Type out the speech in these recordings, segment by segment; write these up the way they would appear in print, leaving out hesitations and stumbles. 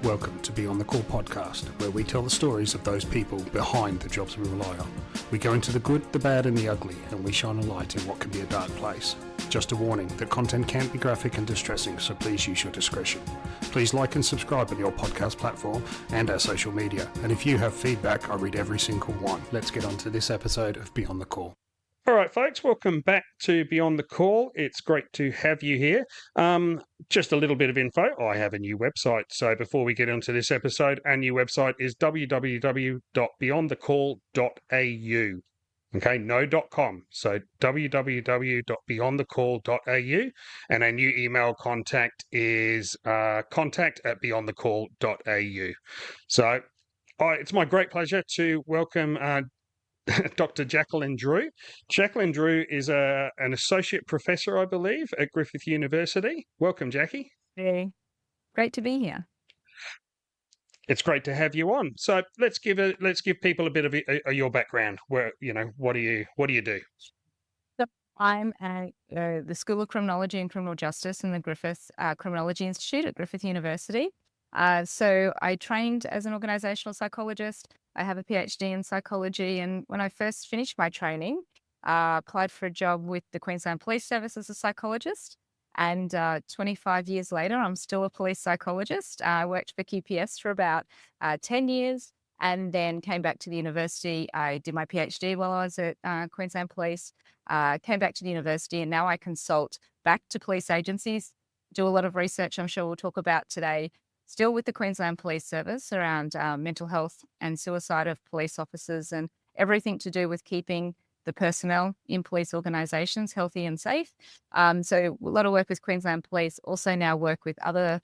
Welcome to Beyond the Call podcast, where we tell the stories of those people behind the jobs we rely on. We go into the good, the bad and the ugly, and we shine a light in what can be a dark place. Just a warning, the content can be graphic and distressing, so please use your discretion. Please like and subscribe on your podcast platform and our social media. And if you have feedback, I read every single one. Let's get on to this episode of Beyond the Call. All right, folks, welcome back to Beyond the Call. It's great to have you here. Just a little bit of info. I have a new website. So before we get into this episode, our new website is www.beyondthecall.au. Okay, no .com. So www.beyondthecall.au. And our new email contact is contact@beyondthecall.au. So it's my great pleasure to welcome Dr. Jacqueline Drew. Jacqueline Drew is an Associate Professor, I believe, at Griffith University. Welcome, Jackie. Hey, great to be here. It's great to have you on. So let's give people a bit of your background. Where what do you do? So I'm at the School of Criminology and Criminal Justice in the Griffith Criminology Institute at Griffith University. So I trained as an organisational psychologist. I have a PhD in psychology, and when I first finished my training, applied for a job with the Queensland Police Service as a psychologist. And 25 years later, I'm still a police psychologist. I worked for QPS for about 10 years and then came back to the university. I did my PhD while I was at Queensland Police, came back to the university, and now I consult back to police agencies, do a lot of research I'm sure we'll talk about today, still with the Queensland Police Service around mental health and suicide of police officers and everything to do with keeping the personnel in police organisations healthy and safe. So a lot of work with Queensland Police, also now work with other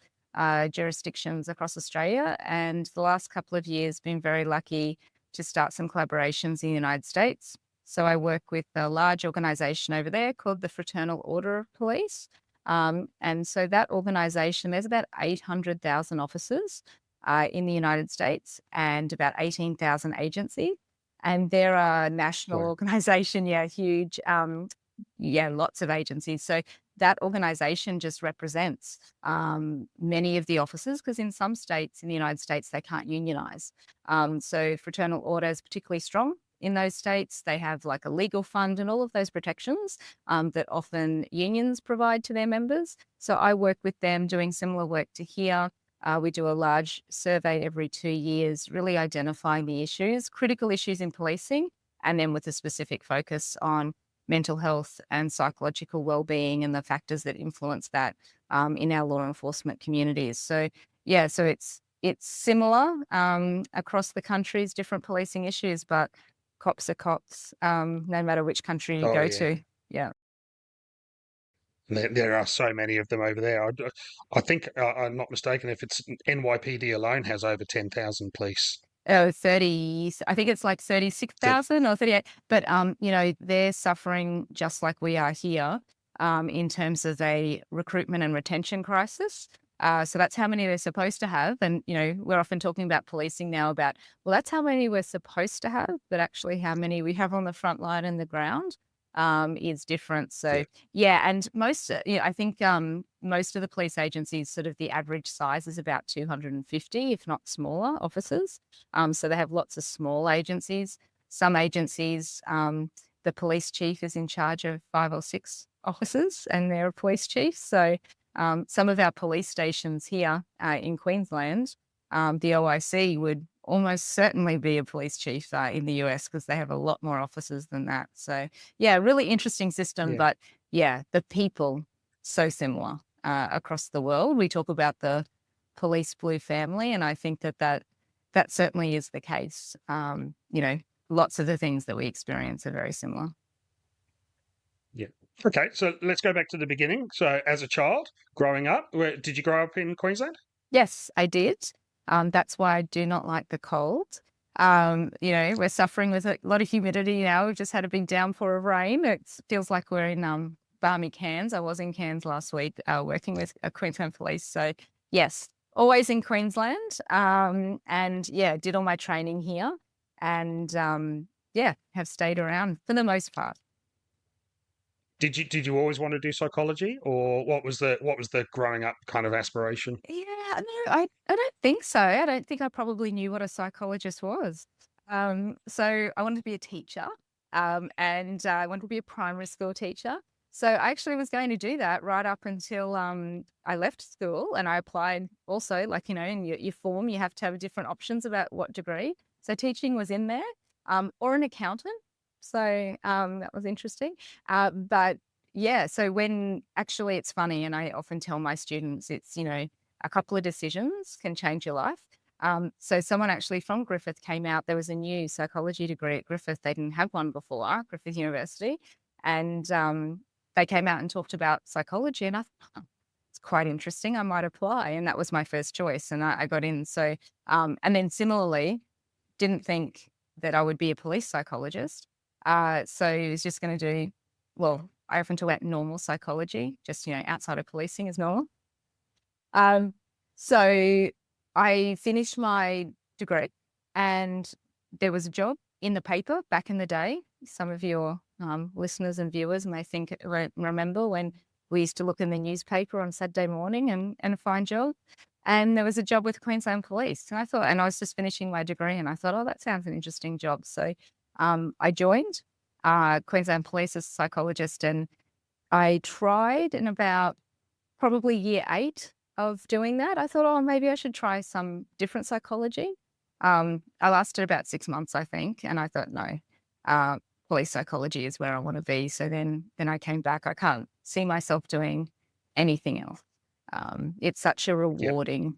jurisdictions across Australia. And the last couple of years, been very lucky to start some collaborations in the United States. So I work with a large organisation over there called the Fraternal Order of Police. And so that organisation, there's about 800,000 officers in the United States and about 18,000 agencies. And they're a national organisation, huge, lots of agencies. So that organisation just represents many of the officers, because in some states in the United States, they can't unionise. So Fraternal Order is particularly strong in those states. They have like a legal fund and all of those protections that often unions provide to their members. So I work with them doing similar work to here. We do a large survey every 2 years, really identifying the issues, critical issues in policing, and then with a specific focus on mental health and psychological well-being and the factors that influence that in our law enforcement communities. So it's similar across the countries, different policing issues, but cops are cops, no matter which country you go to. Yeah. There are so many of them over there. I think, I'm not mistaken, if it's NYPD alone has over 10,000 police. 30, I think it's like 36,000 or 38. But, they're suffering just like we are here in terms of a recruitment and retention crisis. So that's how many they're supposed to have. And, we're often talking about policing now about, well, that's how many we're supposed to have, but actually how many we have on the front line and the ground is different. So, and most, I think most of the police agencies, sort of the average size is about 250, if not smaller, officers. So they have lots of small agencies. Some agencies, the police chief is in charge of 5 or 6 officers and they're a police chief. So some of our police stations here in Queensland, the OIC would almost certainly be a police chief in the US, because they have a lot more officers than that. So really interesting system, but the people so similar across the world. We talk about the police blue family, and I think that certainly is the case. Lots of the things that we experience are very similar. Yeah. Okay, so let's go back to the beginning. So as a child, growing up, did you grow up in Queensland? Yes, I did. That's why I do not like the cold. We're suffering with a lot of humidity now. We've just had a big downpour of rain. It feels like we're in balmy Cairns. I was in Cairns last week working with Queensland Police. So yes, always in Queensland. Did all my training here and have stayed around for the most part. Did you always want to do psychology, or what was the growing up kind of aspiration? Yeah, no, I don't think so. I don't think I probably knew what a psychologist was. So I wanted to be a teacher, and I wanted to be a primary school teacher. So I actually was going to do that right up until I left school, and I applied also, like, in your form, you have to have different options about what degree. So teaching was in there, or an accountant. So that was interesting. But yeah, so when actually it's funny, and I often tell my students, it's, a couple of decisions can change your life. So someone actually from Griffith came out. There was a new psychology degree at Griffith. They didn't have one before, Griffith University. And they came out and talked about psychology. And I thought, "Oh, it's quite interesting. I might apply." And that was my first choice. And I got in. So, and then similarly, didn't think that I would be a police psychologist. So I was just going to do, well, I often talk about normal psychology, just, outside of policing is normal. Um, so I finished my degree, and there was a job in the paper back in the day. Some of your listeners and viewers may remember when we used to look in the newspaper on Saturday morning and find jobs. And there was a job with Queensland Police. And I thought, and I was just finishing my degree, and I thought, oh, that sounds an interesting job. So I joined Queensland Police as a psychologist, and I tried in about probably year 8 of doing that. I thought, oh, maybe I should try some different psychology. I lasted about 6 months, I think, and I thought, no, uh, police psychology is where I want to be. So then I came back. I can't see myself doing anything else. It's such a Yep. rewarding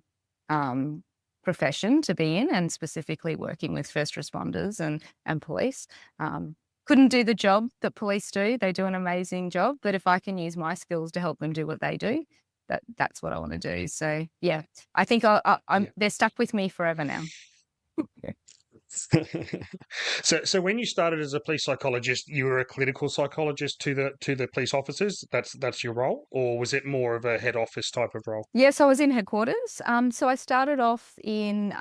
um, profession to be in, and specifically working with first responders and police. Couldn't do the job that police do. They do an amazing job, but if I can use my skills to help them do what they do, that's what I want to do. So yeah, I think I'm Yeah. they're stuck with me forever now. So when you started as a police psychologist, you were a clinical psychologist to the police officers. That's your role, or was it more of a head office type of role? Yes, I was in headquarters. So I started off in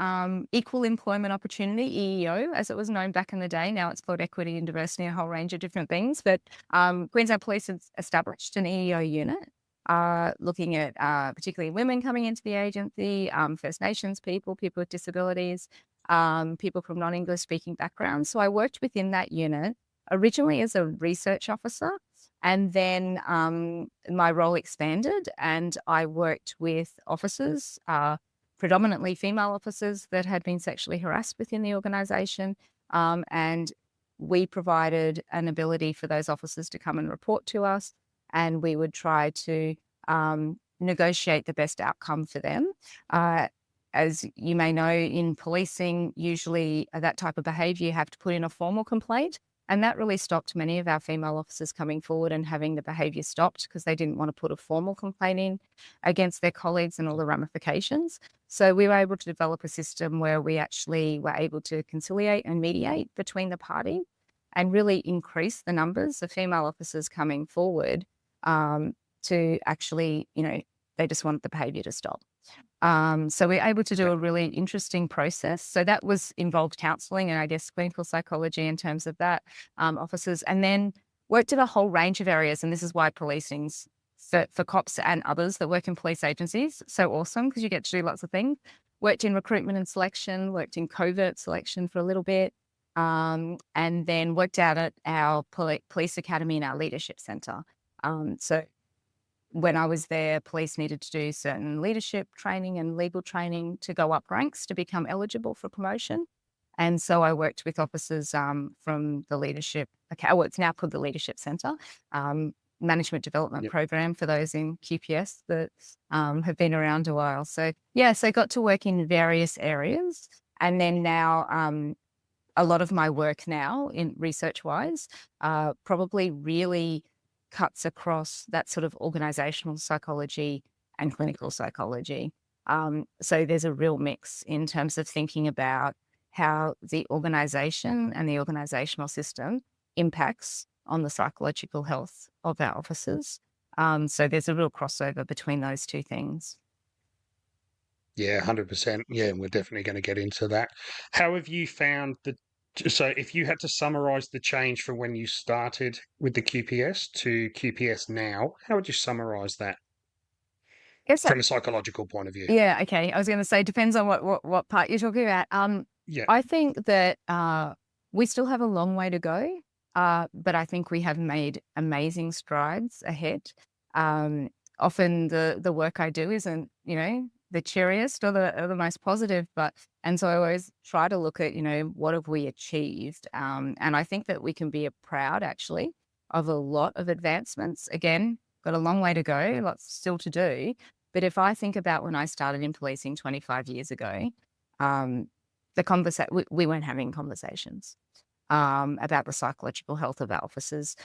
Equal Employment Opportunity, EEO, as it was known back in the day. Now it's called Equity and Diversity, a whole range of different things. But Queensland Police has established an EEO unit, looking at particularly women coming into the agency, First Nations people, people with disabilities, people from non-English speaking backgrounds. So I worked within that unit originally as a research officer. And then my role expanded, and I worked with officers, predominantly female officers that had been sexually harassed within the organisation. And we provided an ability for those officers to come and report to us, and we would try to negotiate the best outcome for them. As you may know, in policing, usually that type of behaviour, you have to put in a formal complaint. And that really stopped many of our female officers coming forward and having the behaviour stopped, because they didn't want to put a formal complaint in against their colleagues and all the ramifications. So we were able to develop a system where we actually were able to conciliate and mediate between the parties, and really increase the numbers of female officers coming forward to actually, they just wanted the behaviour to stop. So we're able to do a really interesting process. So that was involved counselling and I guess clinical psychology in terms of that, officers, and then worked in a whole range of areas. And this is why policing's for cops and others that work in police agencies so awesome, because you get to do lots of things. Worked in recruitment and selection, worked in covert selection for a little bit, and then worked out at our police academy and our leadership centre. So when I was there, police needed to do certain leadership training and legal training to go up ranks to become eligible for promotion. And so I worked with officers from the leadership, well, it's now called the Leadership Centre, management development Yep. program for those in QPS that have been around a while. So yeah, so I got to work in various areas. And then now a lot of my work now in research-wise probably really cuts across that sort of organisational psychology and clinical psychology. So there's a real mix in terms of thinking about how the organisation and the organisational system impacts on the psychological health of our officers. So there's a real crossover between those two things. Yeah, 100%. Yeah, and we're definitely going to get into that. How have you found So if you had to summarize the change from when you started with the QPS to QPS now, how would you summarize that Yes, from a psychological point of view? yeah, okay. I was going to say, depends on what part you're talking about. Yeah, I think that we still have a long way to go, but I think we have made amazing strides ahead. Um, Often the work I do isn't, the cheeriest or the most positive, and so I always try to look at, what have we achieved, and I think that we can be proud actually of a lot of advancements. Again, got a long way to go, lots still to do. But if I think about when I started in policing 25 years ago, um, we weren't having conversations about the psychological health of our officers.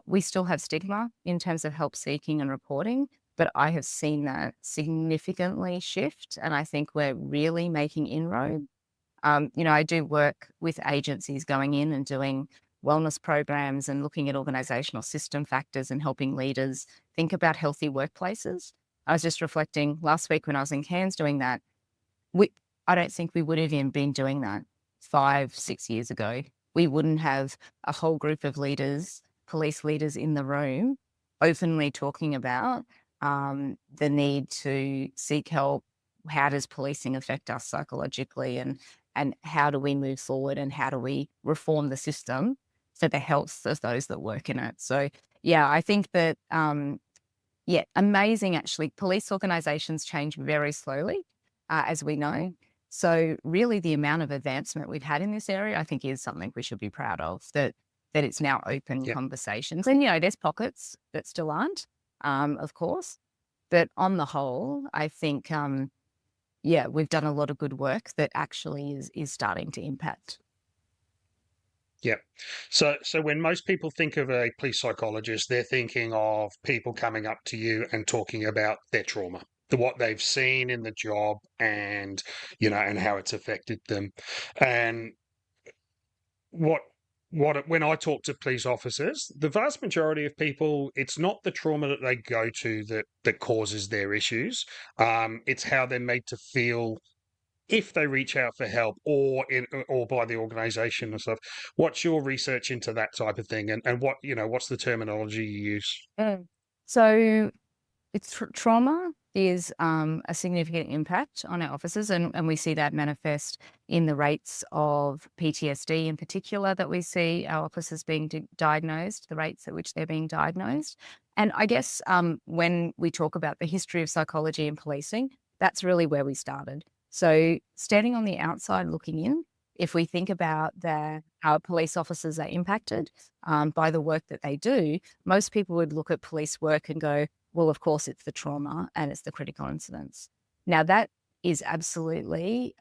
We still have stigma in terms of help seeking and reporting, but I have seen that significantly shift, and I think we're really making inroads. I do work with agencies going in and doing wellness programs and looking at organisational system factors and helping leaders think about healthy workplaces. I was just reflecting last week when I was in Cairns doing that. We, I don't think we would have even been doing that 5, 6 years ago. We wouldn't have a whole group of leaders, police leaders in the room, openly talking about the need to seek help. How does policing affect us psychologically, and how do we move forward, and how do we reform the system for the health of those that work in it? So, yeah, I think that yeah, amazing actually. Police organisations change very slowly, as we know. So really the amount of advancement we've had in this area, I think is something we should be proud of, that it's now open yeah, conversations. And, there's pockets that still aren't, of course. But on the whole, I think, yeah, we've done a lot of good work that actually is starting to impact. yeah. So when most people think of a police psychologist, they're thinking of people coming up to you and talking about their trauma, what they've seen in the job, and and how it's affected them. And what when I talk to police officers, the vast majority of people, it's not the trauma that they go to that causes their issues. It's how they're made to feel if they reach out for help, or by the organisation and stuff. What's your research into that type of thing, and what's the terminology you use? Mm. So trauma is a significant impact on our officers, and we see that manifest in the rates of PTSD in particular that we see our officers being diagnosed, the rates at which they're being diagnosed. And I guess when we talk about the history of psychology and policing, that's really where we started. So standing on the outside looking in, if we think about how police officers are impacted by the work that they do, most people would look at police work and go, well, of course, it's the trauma and it's the critical incidents. Now, that is absolutely,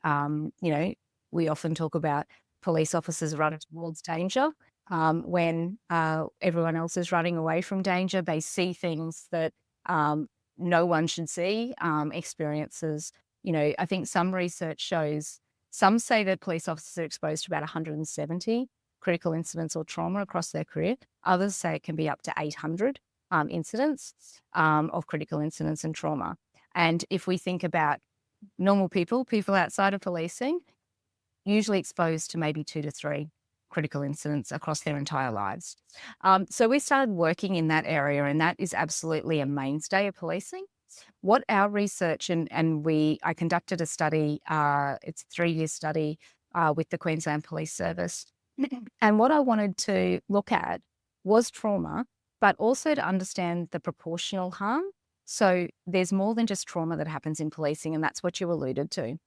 we often talk about police officers running towards danger when everyone else is running away from danger. They see things that no one should see, experiences. I think some research shows, some say that police officers are exposed to about 170 critical incidents or trauma across their career. Others say it can be up to 800 incidents of critical incidents and trauma. And if we think about normal people outside of policing, usually exposed to maybe 2 to 3 critical incidents across their entire lives. So we started working in that area, and that is absolutely a mainstay of policing. What our research, and I conducted a study, it's a 3-year study with the Queensland Police Service. And what I wanted to look at was trauma, but also to understand the proportional harm. So there's more than just trauma that happens in policing, and that's what you alluded to.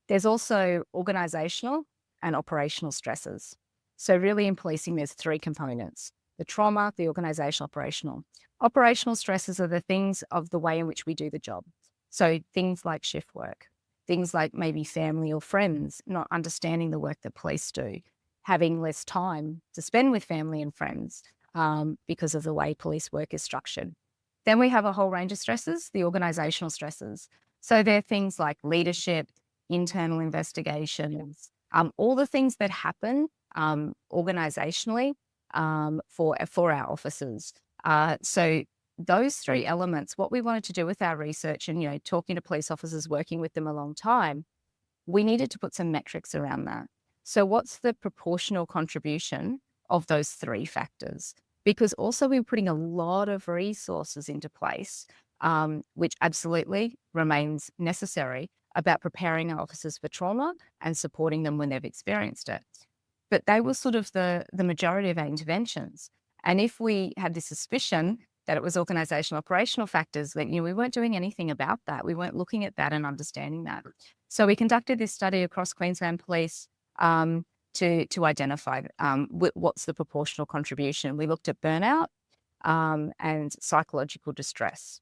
There's also organisational and operational stressors. So really in policing, there's 3 components: the trauma, the organisational, operational. Operational stresses are the things of the way in which we do the job. So things like shift work, things like maybe family or friends not understanding the work that police do, having less time to spend with family and friends because of the way police work is structured. Then we have a whole range of stresses, the organisational stresses. So they're things like leadership, internal investigations, all the things that happen organisationally for our officers. So those 3 elements, what we wanted to do with our research and, talking to police officers, working with them a long time, we needed to put some metrics around that. So what's the proportional contribution of those three factors? Because also we're putting a lot of resources into place, which absolutely remains necessary about preparing our officers for trauma and supporting them when they've experienced it. But they were sort of the majority of our interventions. And if we had this suspicion that it was organizational operational factors, then we weren't doing anything about that. We weren't looking at that and understanding that. So we conducted this study across Queensland Police to identify what's the proportional contribution. We looked at burnout and psychological distress.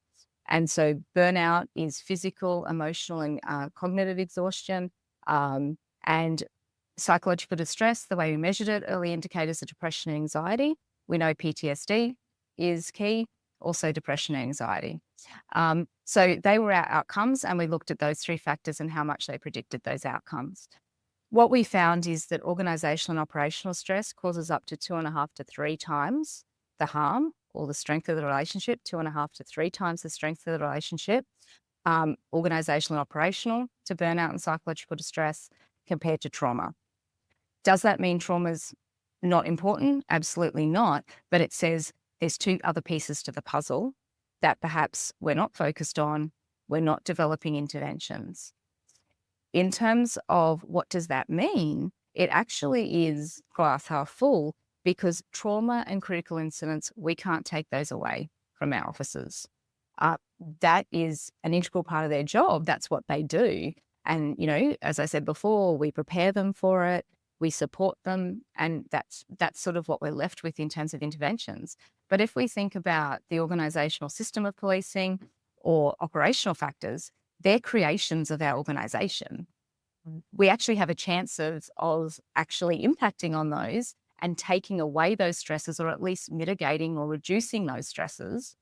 And so burnout is physical, emotional, and cognitive exhaustion. And psychological distress, the way we measured it, early indicators of depression and anxiety. We know PTSD is key, also depression and anxiety. So they were our outcomes, and we looked at those three factors and how much they predicted those outcomes. What we found is that organisational and operational stress causes up to 2.5 to 3 times the harm or the strength of the relationship, 2.5 to 3 times the strength of the relationship, organisational and operational, to burnout and psychological distress compared to trauma. Does that mean trauma's not important? Absolutely not. But it says there's 2 other pieces to the puzzle that perhaps we're not focused on, we're not developing interventions. In terms of what does that mean, it actually is glass half full, because trauma and critical incidents, we can't take those away from our officers. That is an integral part of their job. That's what they do. And, as I said before, we prepare them for it, we support them, and that's sort of what we're left with in terms of interventions. But if we think about the organisational system of policing or operational factors, they're creations of our organisation. We actually have a chance of actually impacting on those and taking away those stresses, or at least mitigating or reducing those stresses.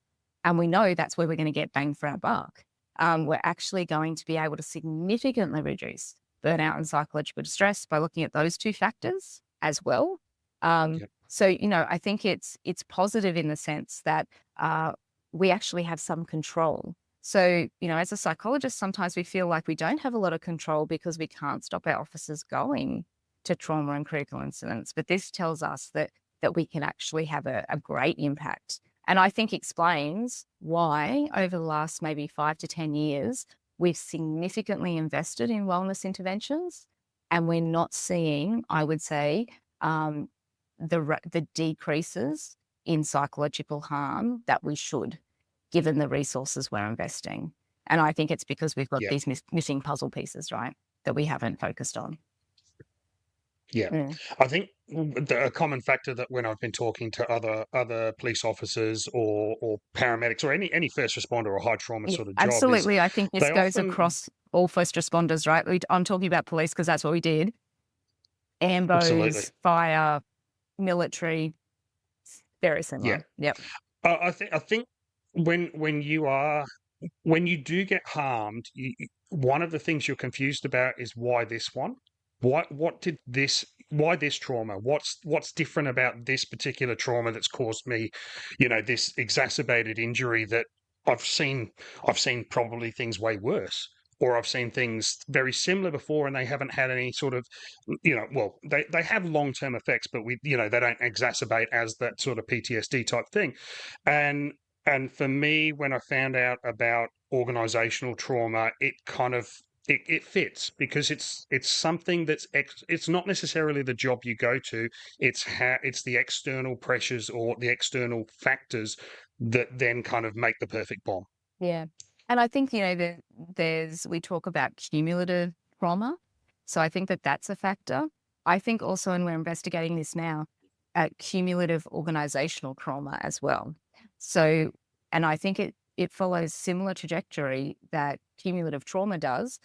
And we know that's where we're going to get bang for our buck. We're actually going to be able to significantly reduce burnout and psychological distress by looking at those 2 factors as well. Yep. So, I think it's positive in the sense that we actually have some control. So, as a psychologist, sometimes we feel like we don't have a lot of control because we can't stop our officers going to trauma and critical incidents. But this tells us that we can actually have a great impact. And I think explains why over the last maybe 5 to 10 years, we've significantly invested in wellness interventions, and we're not seeing, I would say, the decreases in psychological harm that we should, given the resources we're investing. And I think it's because we've got Yep. these missing puzzle pieces, right, that we haven't focused on. Yeah. Mm. I think a common factor that when I've been talking to other police officers or paramedics or any first responder or high trauma Yeah, sort of job is absolutely. I think this they goes often across all first responders, right? I'm talking about police because that's what we did. absolutely. Ambos, fire, military, very Yeah. similar. Yep. I think when you do get harmed, one of the things you're confused about is why this one? Why this trauma? What's different about this particular trauma that's caused me, this exacerbated injury that I've seen probably things way worse, or I've seen things very similar before and they haven't had any sort of, well, they have long-term effects, but they don't exacerbate as that sort of PTSD type thing. And for me, when I found out about organizational trauma, it kind of it fits because it's something that's it's not necessarily the job you go to. It's the external pressures or the external factors that then kind of make the perfect bomb. Yeah. And I think, we talk about cumulative trauma. So I think that's a factor. I think also, and we're investigating this now, cumulative organizational trauma as well. So, and I think it follows similar trajectory that cumulative trauma does,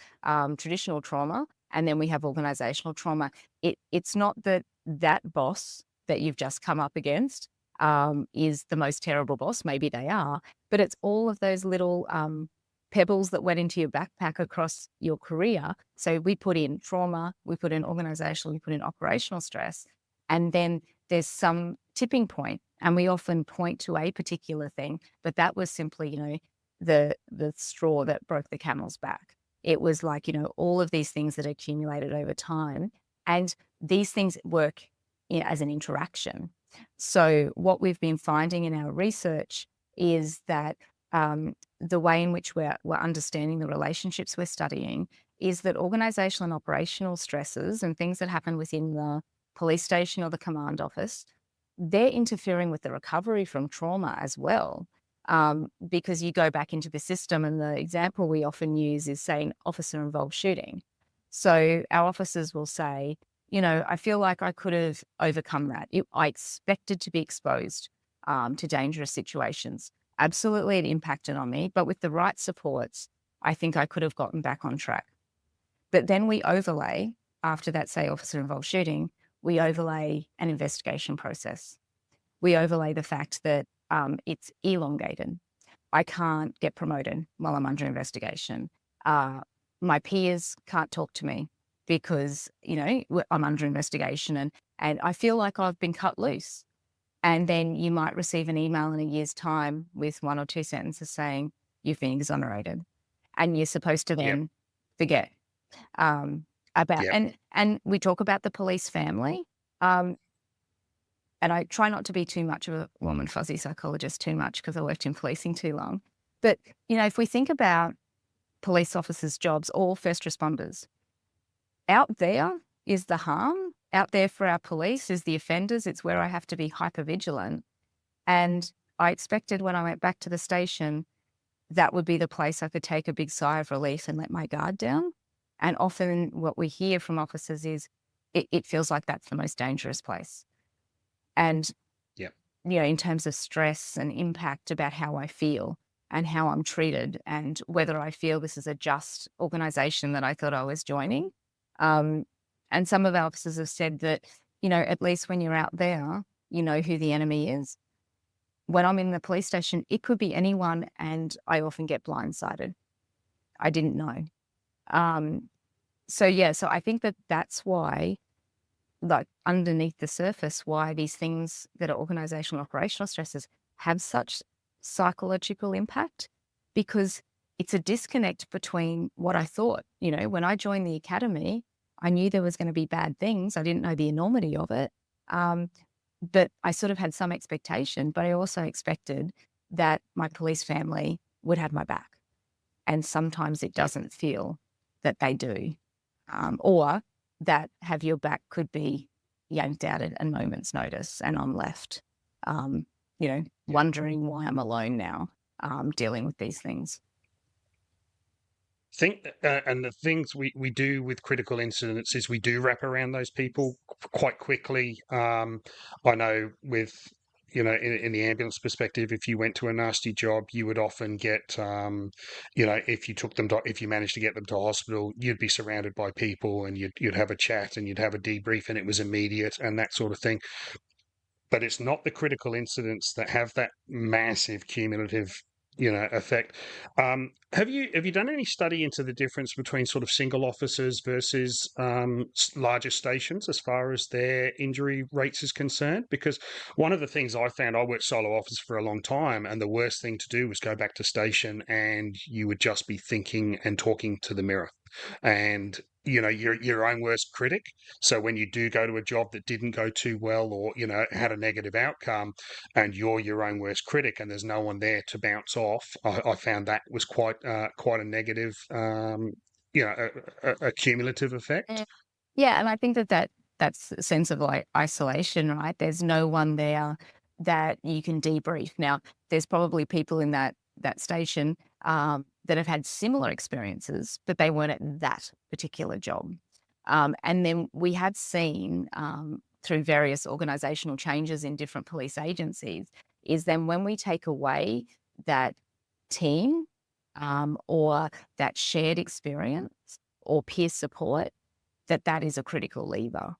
traditional trauma, and then we have organizational trauma. It's not that boss that you've just come up against is the most terrible boss. Maybe they are, but it's all of those little pebbles that went into your backpack across your career. So we put in trauma, we put in organizational, we put in operational stress, and then there's some tipping point, and we often point to a particular thing, but that was simply, the straw that broke the camel's back. It was like, all of these things that accumulated over time, And these things work as an interaction. So what we've been finding in our research is that the way in which we're understanding the relationships we're studying is that organisational and operational stresses and things that happen within the police station or the command office, they're interfering with the recovery from trauma as well. Because you go back into the system, and the example we often use is, say, an officer-involved shooting. So our officers will say, I feel like I could have overcome that. I expected to be exposed to dangerous situations. Absolutely, it impacted on me, but with the right supports, I think I could have gotten back on track. But then we overlay, after that, say, officer-involved shooting, we overlay an investigation process. We overlay the fact that it's elongated. I can't get promoted while I'm under investigation. My peers can't talk to me because, I'm under investigation, and I feel like I've been cut loose. And then you might receive an email in a year's time with 1 or 2 sentences saying you've been exonerated, and you're supposed to then forget about. And we talk about the police family, and I try not to be too much of a warm and fuzzy psychologist too much because I worked in policing too long. But if we think about police officers' jobs or first responders, out there is the harm. Out there for our police is the offenders. It's where I have to be hypervigilant. And I expected when I went back to the station, that would be the place I could take a big sigh of relief and let my guard down. And often what we hear from officers is it feels like that's the most dangerous place. And, in terms of stress and impact about how I feel and how I'm treated and whether I feel this is a just organisation that I thought I was joining. And some of our officers have said that, at least when you're out there, you know who the enemy is. When I'm in the police station, it could be anyone, and I often get blindsided. I didn't know. So I think that's why, like underneath the surface, why these things that are organisational operational stresses have such psychological impact, because it's a disconnect between what I thought. When I joined the academy, I knew there was going to be bad things. I didn't know the enormity of it. But I sort of had some expectation, but I also expected that my police family would have my back. And sometimes it doesn't feel that they do. Or that have your back could be yanked out at a moment's notice, and I'm left, wondering why I'm alone now, dealing with these things. And the things we do with critical incidents is we do wrap around those people quite quickly. I know with, in the ambulance perspective, if you went to a nasty job, you would often get, if you managed to get them to hospital, you'd be surrounded by people, and you'd have a chat and you'd have a debrief, and it was immediate and that sort of thing. But it's not the critical incidents that have that massive cumulative, effect. Have you done any study into the difference between sort of single officers versus larger stations as far as their injury rates is concerned? Because one of the things I found, I worked solo officer for a long time, and the worst thing to do was go back to station and you would just be thinking and talking to the mirror. And you're your own worst critic. So when you do go to a job that didn't go too well, or had a negative outcome, and you're your own worst critic, and there's no one there to bounce off, I found that was quite a negative, a cumulative effect. Yeah, and I think that's a sense of like isolation, right? There's no one there that you can debrief. Now, there's probably people in that station that have had similar experiences, but they weren't at that particular job. And then we have seen through various organisational changes in different police agencies, is then when we take away that team or that shared experience or peer support, that is a critical lever.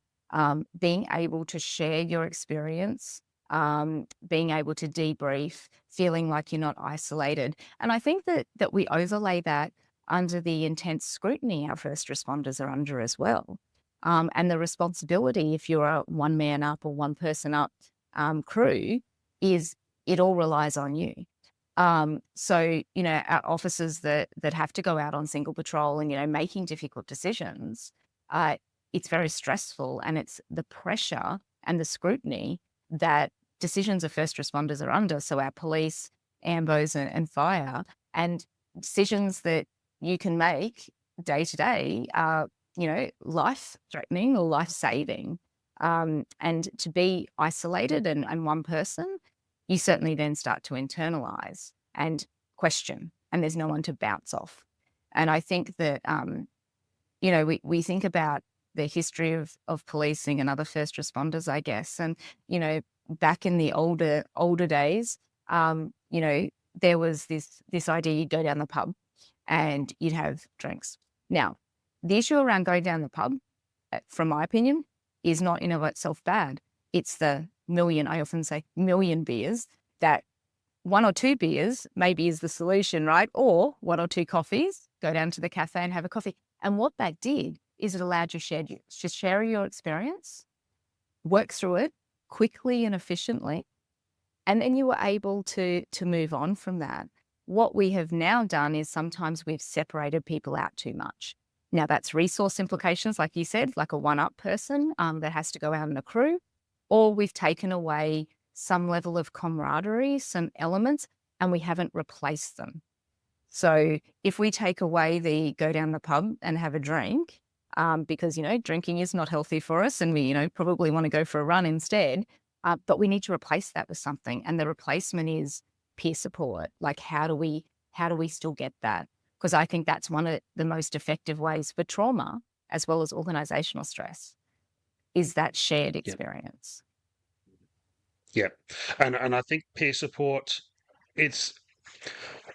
Being able to share your experience, being able to debrief, feeling like you're not isolated. And I think that we overlay that under the intense scrutiny our first responders are under as well. And the responsibility, if you're a one man up or one person up crew, is it all relies on you. So, our officers that have to go out on single patrol and, making difficult decisions, it's very stressful, and it's the pressure and the scrutiny that decisions of first responders are under. So our police, ambos, and fire, and decisions that you can make day to day are, life threatening or life saving. And to be isolated and one person, you certainly then start to internalize and question, and there's no one to bounce off. And I think that, we think about the history of policing and other first responders, I guess. And, back in the older days, there was this idea you'd go down the pub and you'd have drinks. Now, the issue around going down the pub, from my opinion, is not in of itself bad. It's the I often say million beers, that 1 or 2 beers maybe is the solution, right? Or 1 or 2 coffees, go down to the cafe and have a coffee. And what that did is it allowed you to share your experience, work through it quickly and efficiently, and then you were able to move on from that. What we have now done is sometimes we've separated people out too much. Now, that's resource implications, like you said, like a one-up person that has to go out in a crew, or we've taken away some level of camaraderie, some elements, and we haven't replaced them. So if we take away the go down the pub and have a drink, because, drinking is not healthy for us, and we, probably want to go for a run instead, but we need to replace that with something. And the replacement is peer support. Like, how do we still get that? Because I think that's one of the most effective ways for trauma, as well as organizational stress, is that shared experience. Yeah. And I think peer support, it's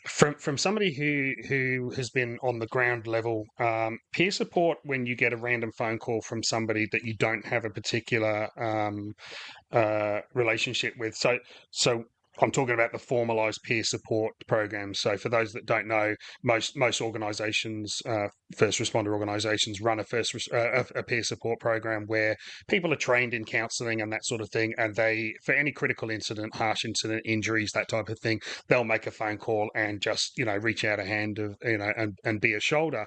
from somebody who has been on the ground level, peer support, when you get a random phone call from somebody that you don't have a particular relationship with. So I'm talking about the formalized peer support programs. So for those that don't know, most organizations, first responder organizations, run a peer support program where people are trained in counseling and that sort of thing. And they, for any critical incident, harsh incident, injuries, that type of thing, they'll make a phone call and just, reach out a hand and be a shoulder.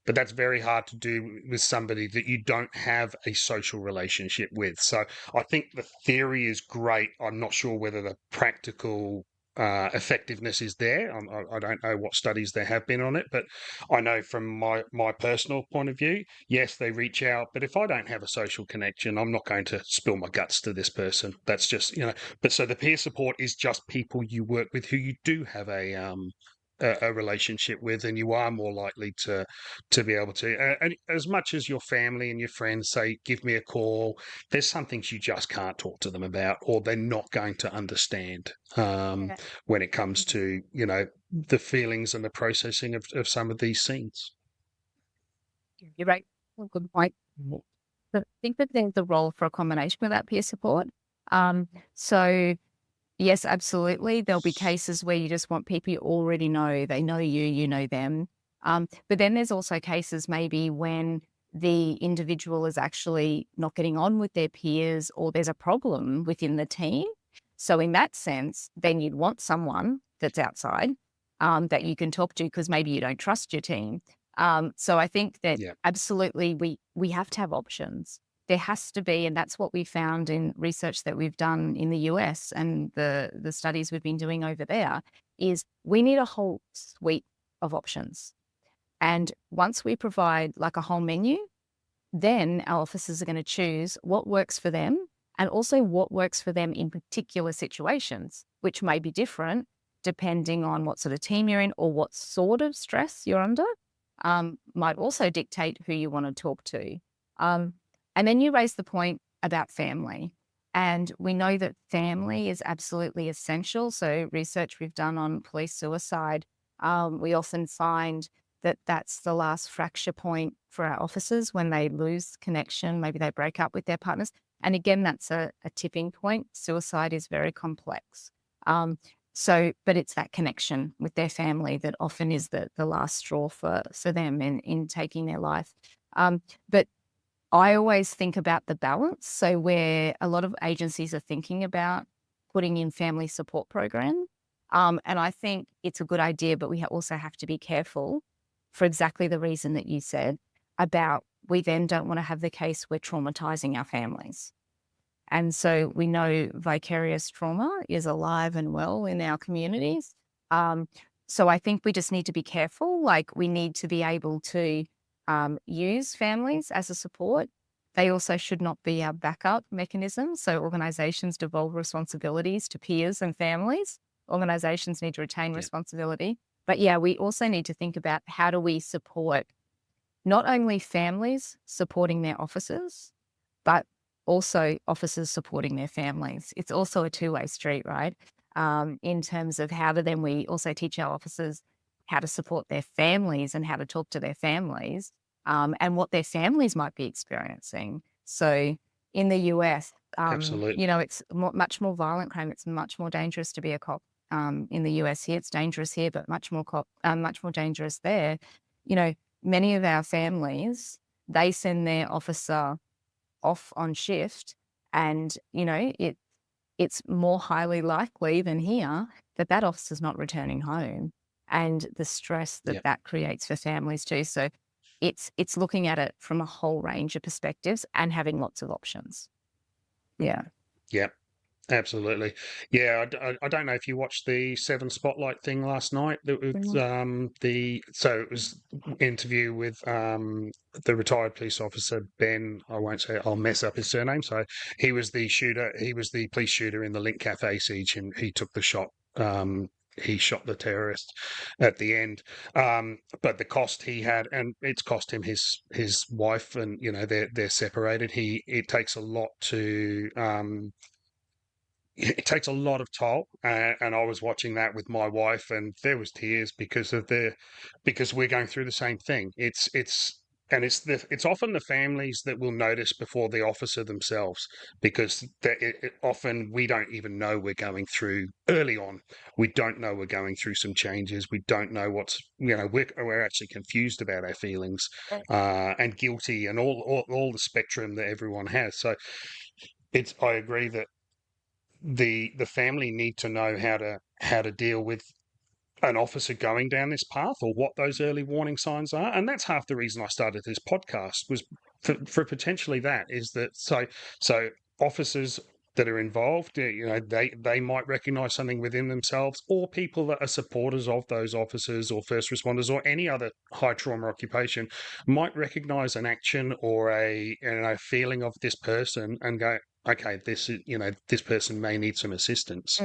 But that's very hard to do with somebody that you don't have a social relationship with. So I think the theory is great. I'm not sure whether the practical effectiveness is there. I don't know what studies there have been on it, but I know from my personal point of view, yes, they reach out, but if I don't have a social connection, I'm not going to spill my guts to this person. That's just, but so the peer support is just people you work with who you do have a relationship with, and you are more likely to be able to. And as much as your family and your friends say, give me a call, there's some things you just can't talk to them about, or they're not going to understand when it comes to, the feelings and the processing of some of these scenes. You're right. Good point. I think that there's a role for a combination with that peer support. So yes, absolutely. There'll be cases where you just want people you already know. They know you, you know them. But then there's also cases maybe when the individual is actually not getting on with their peers, or there's a problem within the team. So in that sense, then you'd want someone that's outside that you can talk to, because maybe you don't trust your team. So I think that absolutely we have to have options. There has to be, and that's what we found in research that we've done in the US and the studies we've been doing over there, is we need a whole suite of options. And once we provide like a whole menu, then our officers are going to choose what works for them, and also what works for them in particular situations, which may be different depending on what sort of team you're in or what sort of stress you're under, might also dictate who you want to talk to. And then you raise the point about family. And we know that family is absolutely essential. So research we've done on police suicide, we often find that that's the last fracture point for our officers when they lose connection. Maybe they break up with their partners. And again, that's a tipping point. Suicide is very complex. But it's that connection with their family that often is the last straw for them in taking their life. But I always think about the balance. So where a lot of agencies are thinking about putting in family support program, and I think it's a good idea, but we also have to be careful for exactly the reason that you said about we then don't want to have the case we're traumatizing our families. And so we know vicarious trauma is alive and well in our communities. So I think we just need to be careful. Like, we need to be able to use families as a support. They also should not be our backup mechanism. So organisations devolve responsibilities to peers and families. Organisations need to retain responsibility. But yeah, we also need to think about, how do we support not only families supporting their officers, but also officers supporting their families. It's also a two-way street, right? In terms of how do then we also teach our officers how to support their families and how to talk to their families, and what their families might be experiencing. So in the US, Absolutely. it's much more violent crime. It's much more dangerous to be a cop. In the US here, it's dangerous here, but much more dangerous there. Many of our families, they send their officer off on shift, and it's more highly likely than here that officer's not returning home, and the stress that creates for families too. So it's looking at it from a whole range of perspectives and having lots of options. Yeah. Absolutely. Yeah, I don't know if you watched the Seven Spotlight thing last night. That was it was interview with the retired police officer Ben. I won't say, I'll mess up his surname. So he was the shooter. He was the police shooter in the Link Cafe siege, and he took the shot. He shot the terrorist at the end. But the cost he had, and it's cost him his wife, and they're separated. It takes a lot to. It takes a lot of toll, and I was watching that with my wife, and there was tears because we're going through the same thing. It's often the families that will notice before the officer themselves, because often we don't even know we're going through early on. We don't know we're going through some changes. We don't know we're actually confused about our feelings, and guilty, and all the spectrum that everyone has. So I agree that the family need to know how to deal with an officer going down this path, or what those early warning signs are. And that's half the reason I started this podcast, was for potentially that, is that so officers that are involved, they might recognize something within themselves, or people that are supporters of those officers or first responders or any other high trauma occupation might recognize an action or a feeling of this person and go, okay, this person may need some assistance.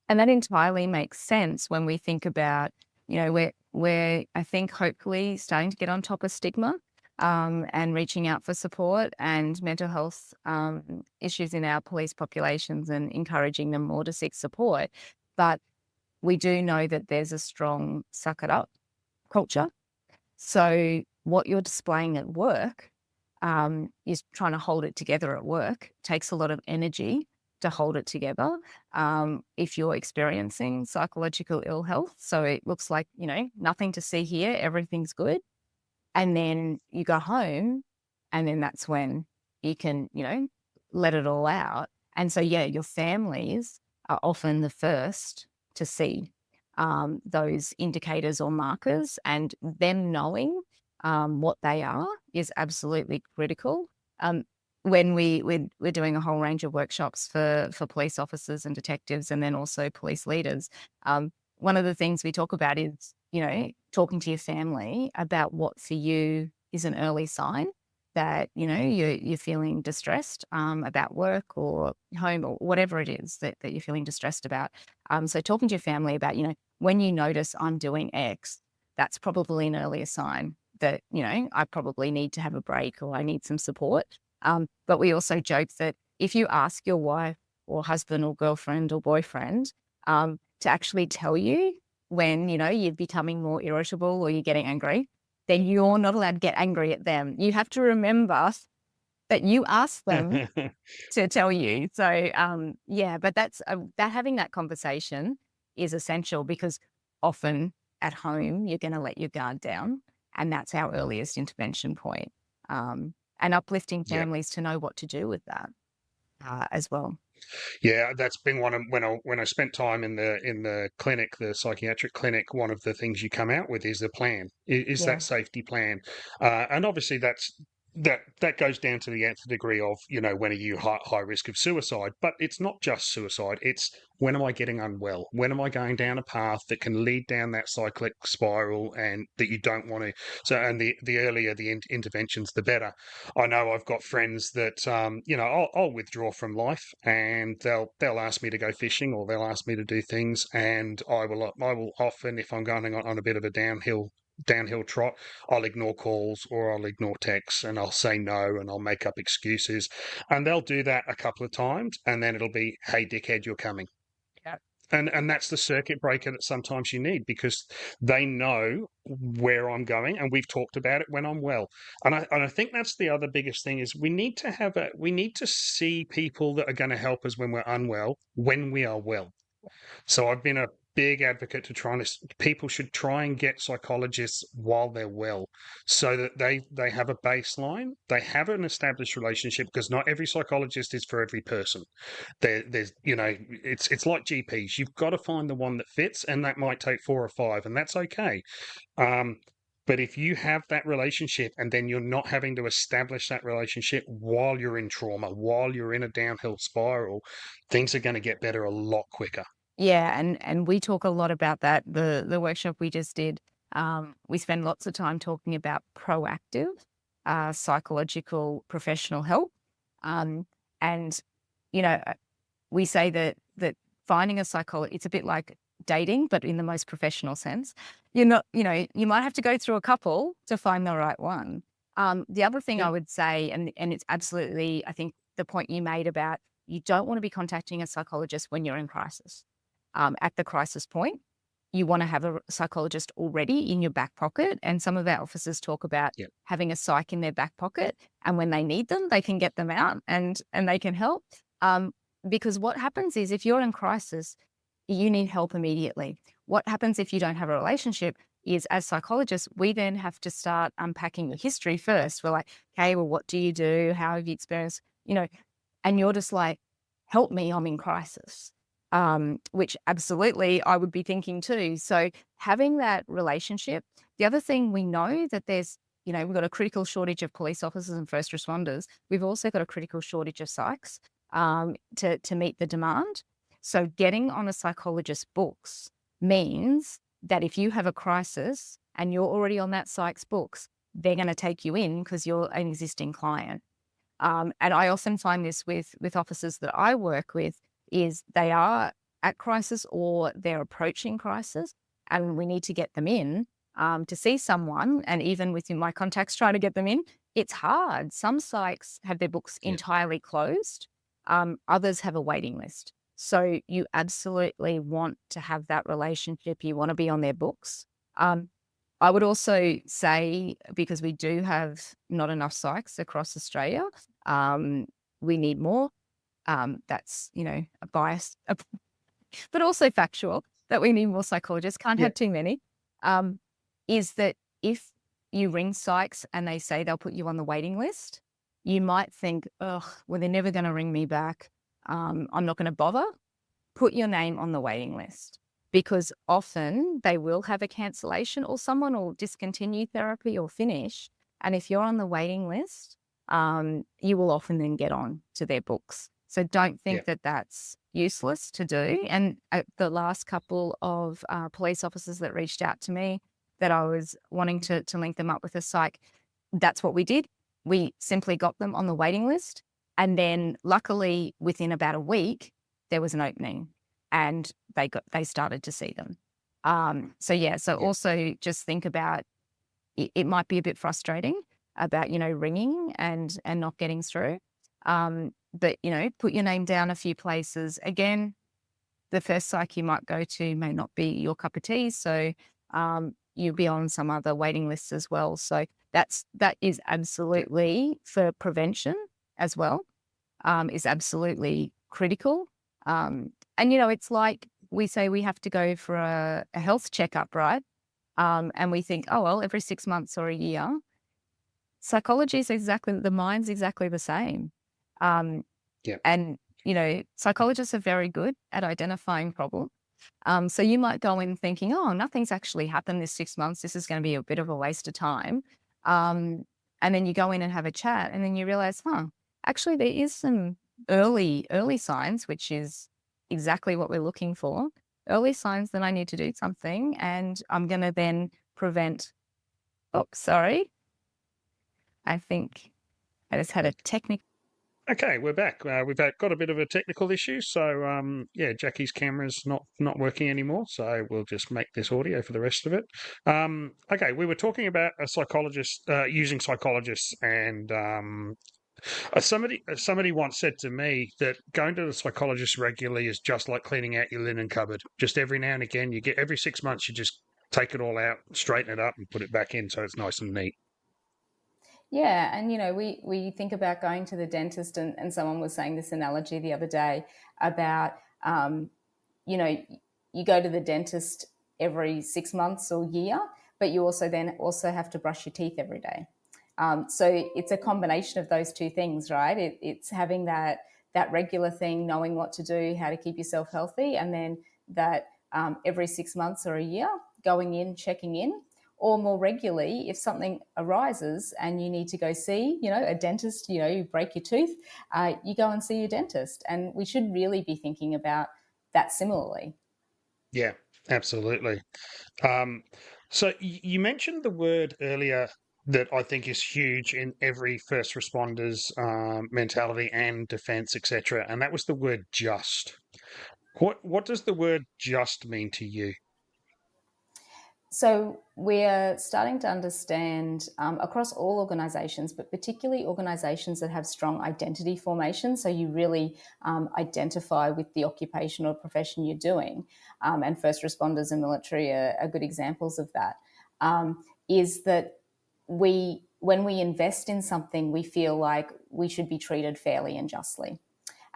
And that entirely makes sense when we think about, we're I think hopefully starting to get on top of stigma, and reaching out for support and mental health issues in our police populations, and encouraging them more to seek support. But we do know that there's a strong suck it up culture. So what you're displaying at work is trying to hold it together at work. It takes a lot of energy to hold it together if you're experiencing psychological ill health. So it looks like, nothing to see here, everything's good. And then you go home, and then that's when you can, let it all out. And so, your families are often the first to see those indicators or markers, and them knowing what they are is absolutely critical. When we're doing a whole range of workshops for police officers and detectives, and then also police leaders, one of the things we talk about is, talking to your family about what for you is an early sign that, you're feeling distressed about work or home or whatever it is that you're feeling distressed about. So talking to your family about, when you notice I'm doing X, that's probably an earlier sign that, I probably need to have a break, or I need some support. But we also joke that if you ask your wife or husband or girlfriend or boyfriend to actually tell you when, you're becoming more irritable or you're getting angry, then you're not allowed to get angry at them. You have to remember that you asked them to tell you. So, but that's that having that conversation is essential, because often at home, you're going to let your guard down, and that's our earliest intervention point. And uplifting families to know what to do with that as well. Yeah, that's been one of when I spent time in the clinic, the psychiatric clinic. One of the things you come out with is a plan, is that safety plan, and obviously that's that goes down to the nth degree of, when are you high risk of suicide? But it's not just suicide. It's, when am I getting unwell? When am I going down a path that can lead down that cyclic spiral and that you don't want to? So, and the earlier the interventions, the better. I know I've got friends that, I'll withdraw from life, and they'll ask me to go fishing, or they'll ask me to do things, and I will often, if I'm going on a bit of a downhill trot, I'll ignore calls or I'll ignore texts, and I'll say no, and I'll make up excuses. And they'll do that a couple of times, and then it'll be, hey, dickhead, you're coming. Yeah. And that's the circuit breaker that sometimes you need, because they know where I'm going, and we've talked about it when I'm well. And I think that's the other biggest thing, is we need to see people that are going to help us when we're unwell, when we are well. So I've been a big advocate to people should try and get psychologists while they're well, so that they have a baseline, they have an established relationship, because not every psychologist is for every person. There's it's like GPs. You've got to find the one that fits, and that might take 4 or 5, and that's okay. But if you have that relationship, and then you're not having to establish that relationship while you're in trauma, while you're in a downhill spiral, things are going to get better a lot quicker. Yeah, and we talk a lot about that. The workshop we just did, we spend lots of time talking about proactive psychological professional help. And we say that finding a psychologist, it's a bit like dating, but in the most professional sense. You're not, you might have to go through a couple to find the right one. The other thing I would say, and it's absolutely, I think the point you made about, you don't want to be contacting a psychologist when you're in crisis. At the crisis point, you want to have a psychologist already in your back pocket. And some of our officers talk about having a psych in their back pocket, and when they need them, they can get them out and they can help. Because what happens is, if you're in crisis, you need help immediately. What happens if you don't have a relationship is, as psychologists, we then have to start unpacking your history first. We're like, okay, well, what do you do? How have you experienced, and you're just like, help me, I'm in crisis. Which absolutely I would be thinking too. So having that relationship. The other thing, we know that there's, we've got a critical shortage of police officers and first responders. We've also got a critical shortage of psychs to meet the demand. So getting on a psychologist's books means that if you have a crisis and you're already on that psych's books, they're going to take you in because you're an existing client. And I often find this with officers that I work with, is they are at crisis or they're approaching crisis, and we need to get them in to see someone. And even within my contacts, trying to get them in, it's hard. Some psychs have their books entirely closed. Others have a waiting list. So you absolutely want to have that relationship. You want to be on their books. I would also say, because we do have not enough psychs across Australia, we need more. That's, a bias, but also factual, that we need more psychologists, can't have too many, is that if you ring psychs and they say they'll put you on the waiting list, you might think, well, they're never going to ring me back. I'm not going to bother. Put your name on the waiting list, because often they will have a cancellation, or someone will discontinue therapy or finish. And if you're on the waiting list, you will often then get on to their books. So don't think that that's useless to do. And the last couple of police officers that reached out to me that I was wanting to link them up with a psych, that's what we did. We simply got them on the waiting list. And then luckily within about a week, there was an opening and they started to see them. So also just think about, it might be a bit frustrating about, ringing and not getting through. But, put your name down a few places. Again, the first psych you might go to may not be your cup of tea. So you'll be on some other waiting lists as well. So that is absolutely, for prevention as well, is absolutely critical. And, it's like we say we have to go for a health checkup, right? And we think, oh, well, every 6 months or a year. Psychology is the mind's exactly the same. And, psychologists are very good at identifying problems. So you might go in thinking, oh, nothing's actually happened this 6 months. This is going to be a bit of a waste of time. And then you go in and have a chat, and then you realize, actually there is some early signs, which is exactly what we're looking for. Early signs that I need to do something, and I'm going to then prevent. Oh, sorry. I think I just had a technical. Okay, we're back. Got a bit of a technical issue, so yeah, Jackie's camera's not working anymore, so we'll just make this audio for the rest of it. Okay, we were talking about a psychologist using psychologists, and somebody once said to me that going to the psychologist regularly is just like cleaning out your linen cupboard. Just every now and again, you get every 6 months, you just take it all out, straighten it up, and put it back in so it's nice and neat. Yeah, and we think about going to the dentist, and someone was saying this analogy the other day about you know you go to the dentist every 6 months or year, but you also have to brush your teeth every day. So it's a combination of those two things, right? It's having that regular thing, knowing what to do, how to keep yourself healthy, and then that every 6 months or a year, going in, checking in, or more regularly, if something arises and you need to go see, a dentist, you break your tooth, you go and see your dentist. And we should really be thinking about that similarly. Yeah, absolutely. Um, so you mentioned the word earlier that I think is huge in every first responders mentality and defence, etc., and that was the word just. What does the word just mean to you? So we're starting to understand across all organisations, but particularly organisations that have strong identity formation. So you really identify with the occupation or profession you're doing, and first responders and military are good examples of that. Is that when we invest in something, we feel like we should be treated fairly and justly.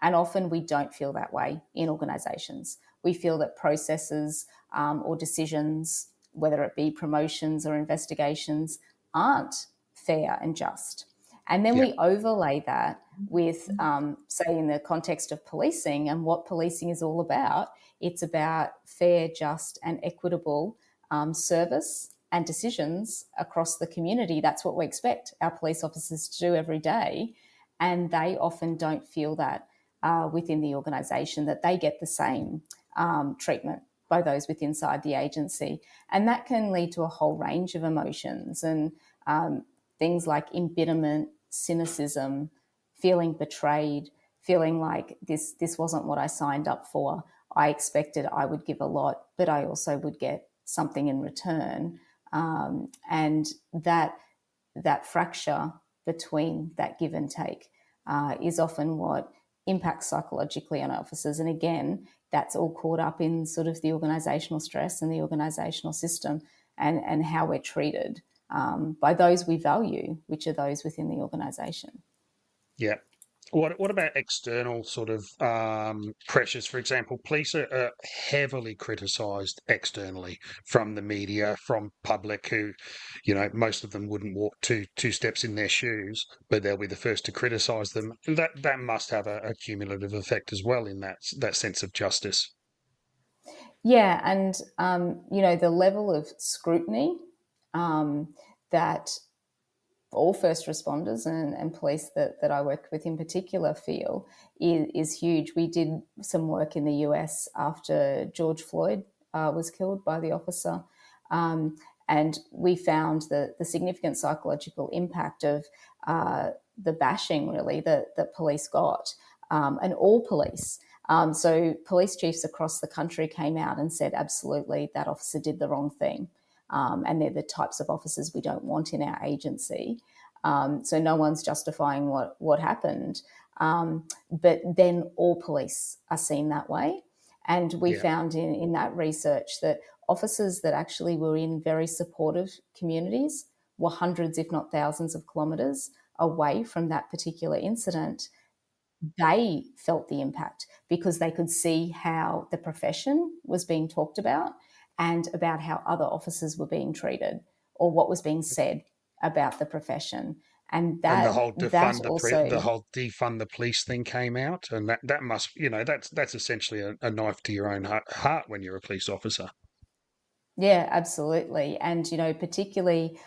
And often we don't feel that way in organisations. We feel that processes or decisions, whether it be promotions or investigations, aren't fair and just. And then Yeah, we overlay that with, say, in the context of policing and what policing is all about. It's about fair, just, and equitable service and decisions across the community. That's what we expect our police officers to do every day. And they often don't feel that within the organisation, that they get the same treatment by those within inside the agency. And that can lead to a whole range of emotions and things like embitterment, cynicism, feeling betrayed, feeling like this wasn't what I signed up for. I expected I would give a lot, but I also would get something in return. And that fracture between that give and take is often what impacts psychologically on officers. And again, that's all caught up in sort of the organisational stress and the organisational system, and how we're treated by those we value, which are those within the organisation. yeah. What about external sort of pressures? For example, police are heavily criticised externally from the media, from public who, most of them wouldn't walk two steps in their shoes, but they'll be the first to criticise them. That must have a cumulative effect as well in that sense of justice. Yeah, and the level of scrutiny that all first responders and police that I work with in particular feel is huge. We did some work in the US after George Floyd was killed by the officer. And we found the significant psychological impact of the bashing, really, that police got, and all police. So police chiefs across the country came out and said, absolutely, that officer did the wrong thing. And they're the types of officers we don't want in our agency. So no one's justifying what happened. But then all police are seen that way. And we Yeah, found in that research that officers that actually were in very supportive communities were hundreds, if not thousands of kilometres away from that particular incident. They felt the impact because they could see how the profession was being talked about and about how other officers were being treated or what was being said about the profession. And and that the also, whole defund the police thing came out, and that must, that's essentially a knife to your own heart when you're a police officer. yeah, absolutely. And, particularly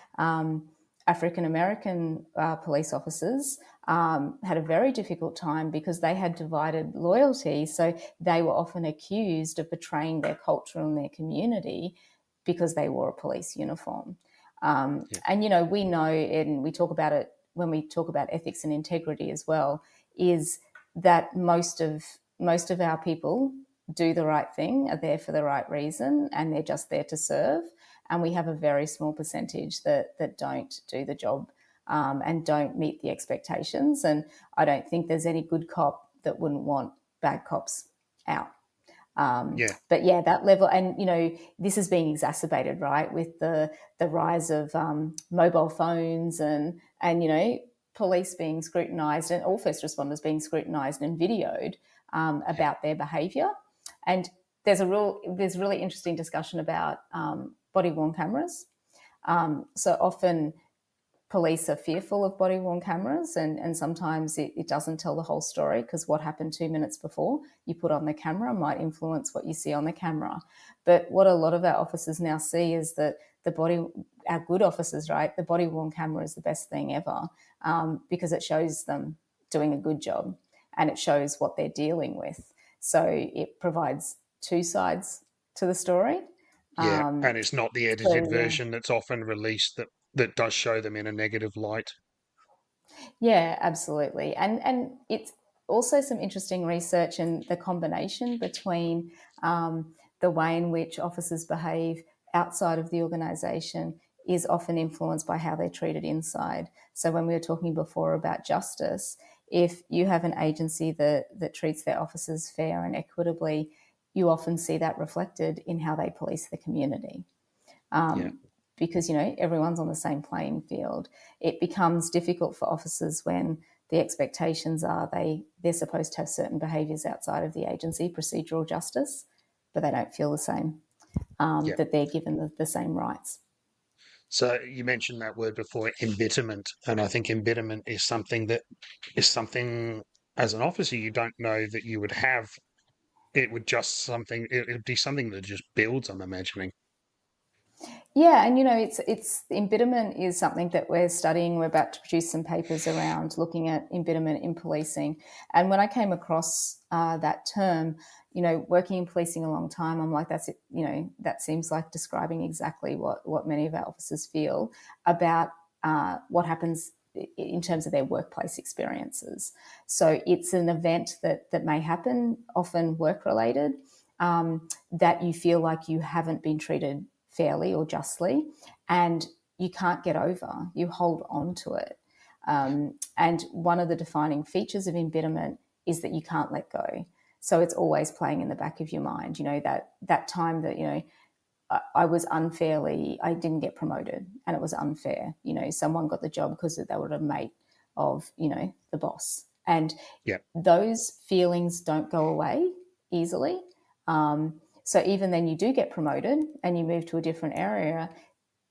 African-American police officers had a very difficult time because they had divided loyalty. So they were often accused of betraying their culture and their community because they wore a police uniform. And, you know, we know, and we talk about it when we talk about ethics and integrity as well, is that most of our people do the right thing, are there for the right reason, and they're just there to serve. And we have a very small percentage that don't do the job and don't meet the expectations. And I don't think there's any good cop that wouldn't want bad cops out. But yeah, that level, and you know, this is being exacerbated, right, with the rise of mobile phones and you know, police being scrutinised and all first responders being scrutinised and videoed about their behaviour. And there's really interesting discussion about body worn cameras. So often police are fearful of body worn cameras, and sometimes it doesn't tell the whole story, because what happened 2 minutes before you put on the camera might influence what you see on the camera. But what a lot of our officers now see is that our good officers, right, the body worn camera is the best thing ever, because it shows them doing a good job and it shows what they're dealing with. So it provides two sides to the story. And it's not the edited version that's often released that does show them in a negative light. Yeah, absolutely. And it's also some interesting research and the combination between the way in which officers behave outside of the organisation is often influenced by how they're treated inside. So when we were talking before about justice, if you have an agency that treats their officers fair and equitably, you often see that reflected in how they police the community. Because, you know, everyone's on the same playing field. It becomes difficult for officers when the expectations are they're supposed to have certain behaviours outside of the agency, procedural justice, but they don't feel the same, that they're given the same rights. So you mentioned that word before, embitterment, and I think embitterment is something as an officer you don't know that you would have. It would be something that just builds, I'm imagining. Yeah, and you know, it's embitterment is something that we're studying. We're about to produce some papers around looking at embitterment in policing. And when I came across that term, you know, working in policing a long time, I'm like, that's it. You know, that seems like describing exactly what many of our officers feel about what happens in terms of their workplace experiences. So it's an event that may happen, often work related, that you feel like you haven't been treated fairly or justly, and you can't get over. You hold on to it. And one of the defining features of embitterment is that you can't let go. So it's always playing in the back of your mind, you know, that time that, you know, I didn't get promoted and it was unfair. You know, someone got the job because they were a mate of, you know, the boss. And those feelings don't go away easily. So even then you do get promoted and you move to a different area,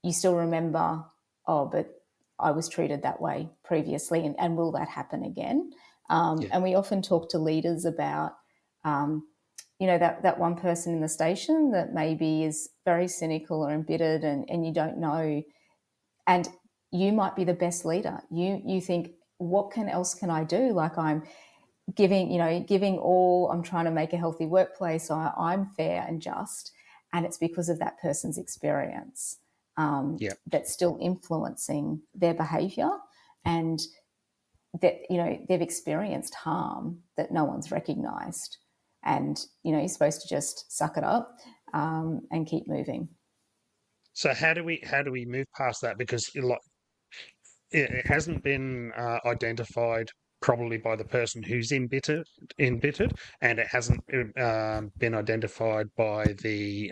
you still remember, oh, but I was treated that way previously, and will that happen again? And we often talk to leaders about, you know, that one person in the station that maybe is very cynical or embittered and you don't know, and you might be the best leader. You think, what else can I do? Like I'm giving all, I'm trying to make a healthy workplace. I'm fair and just. And it's because of that person's experience that's still influencing their behaviour, and that, you know, they've experienced harm that no one's recognised. And, you know, you're supposed to just suck it up and keep moving. So how do we move past that? Because it hasn't been identified probably by the person who's embittered, and it hasn't been identified by the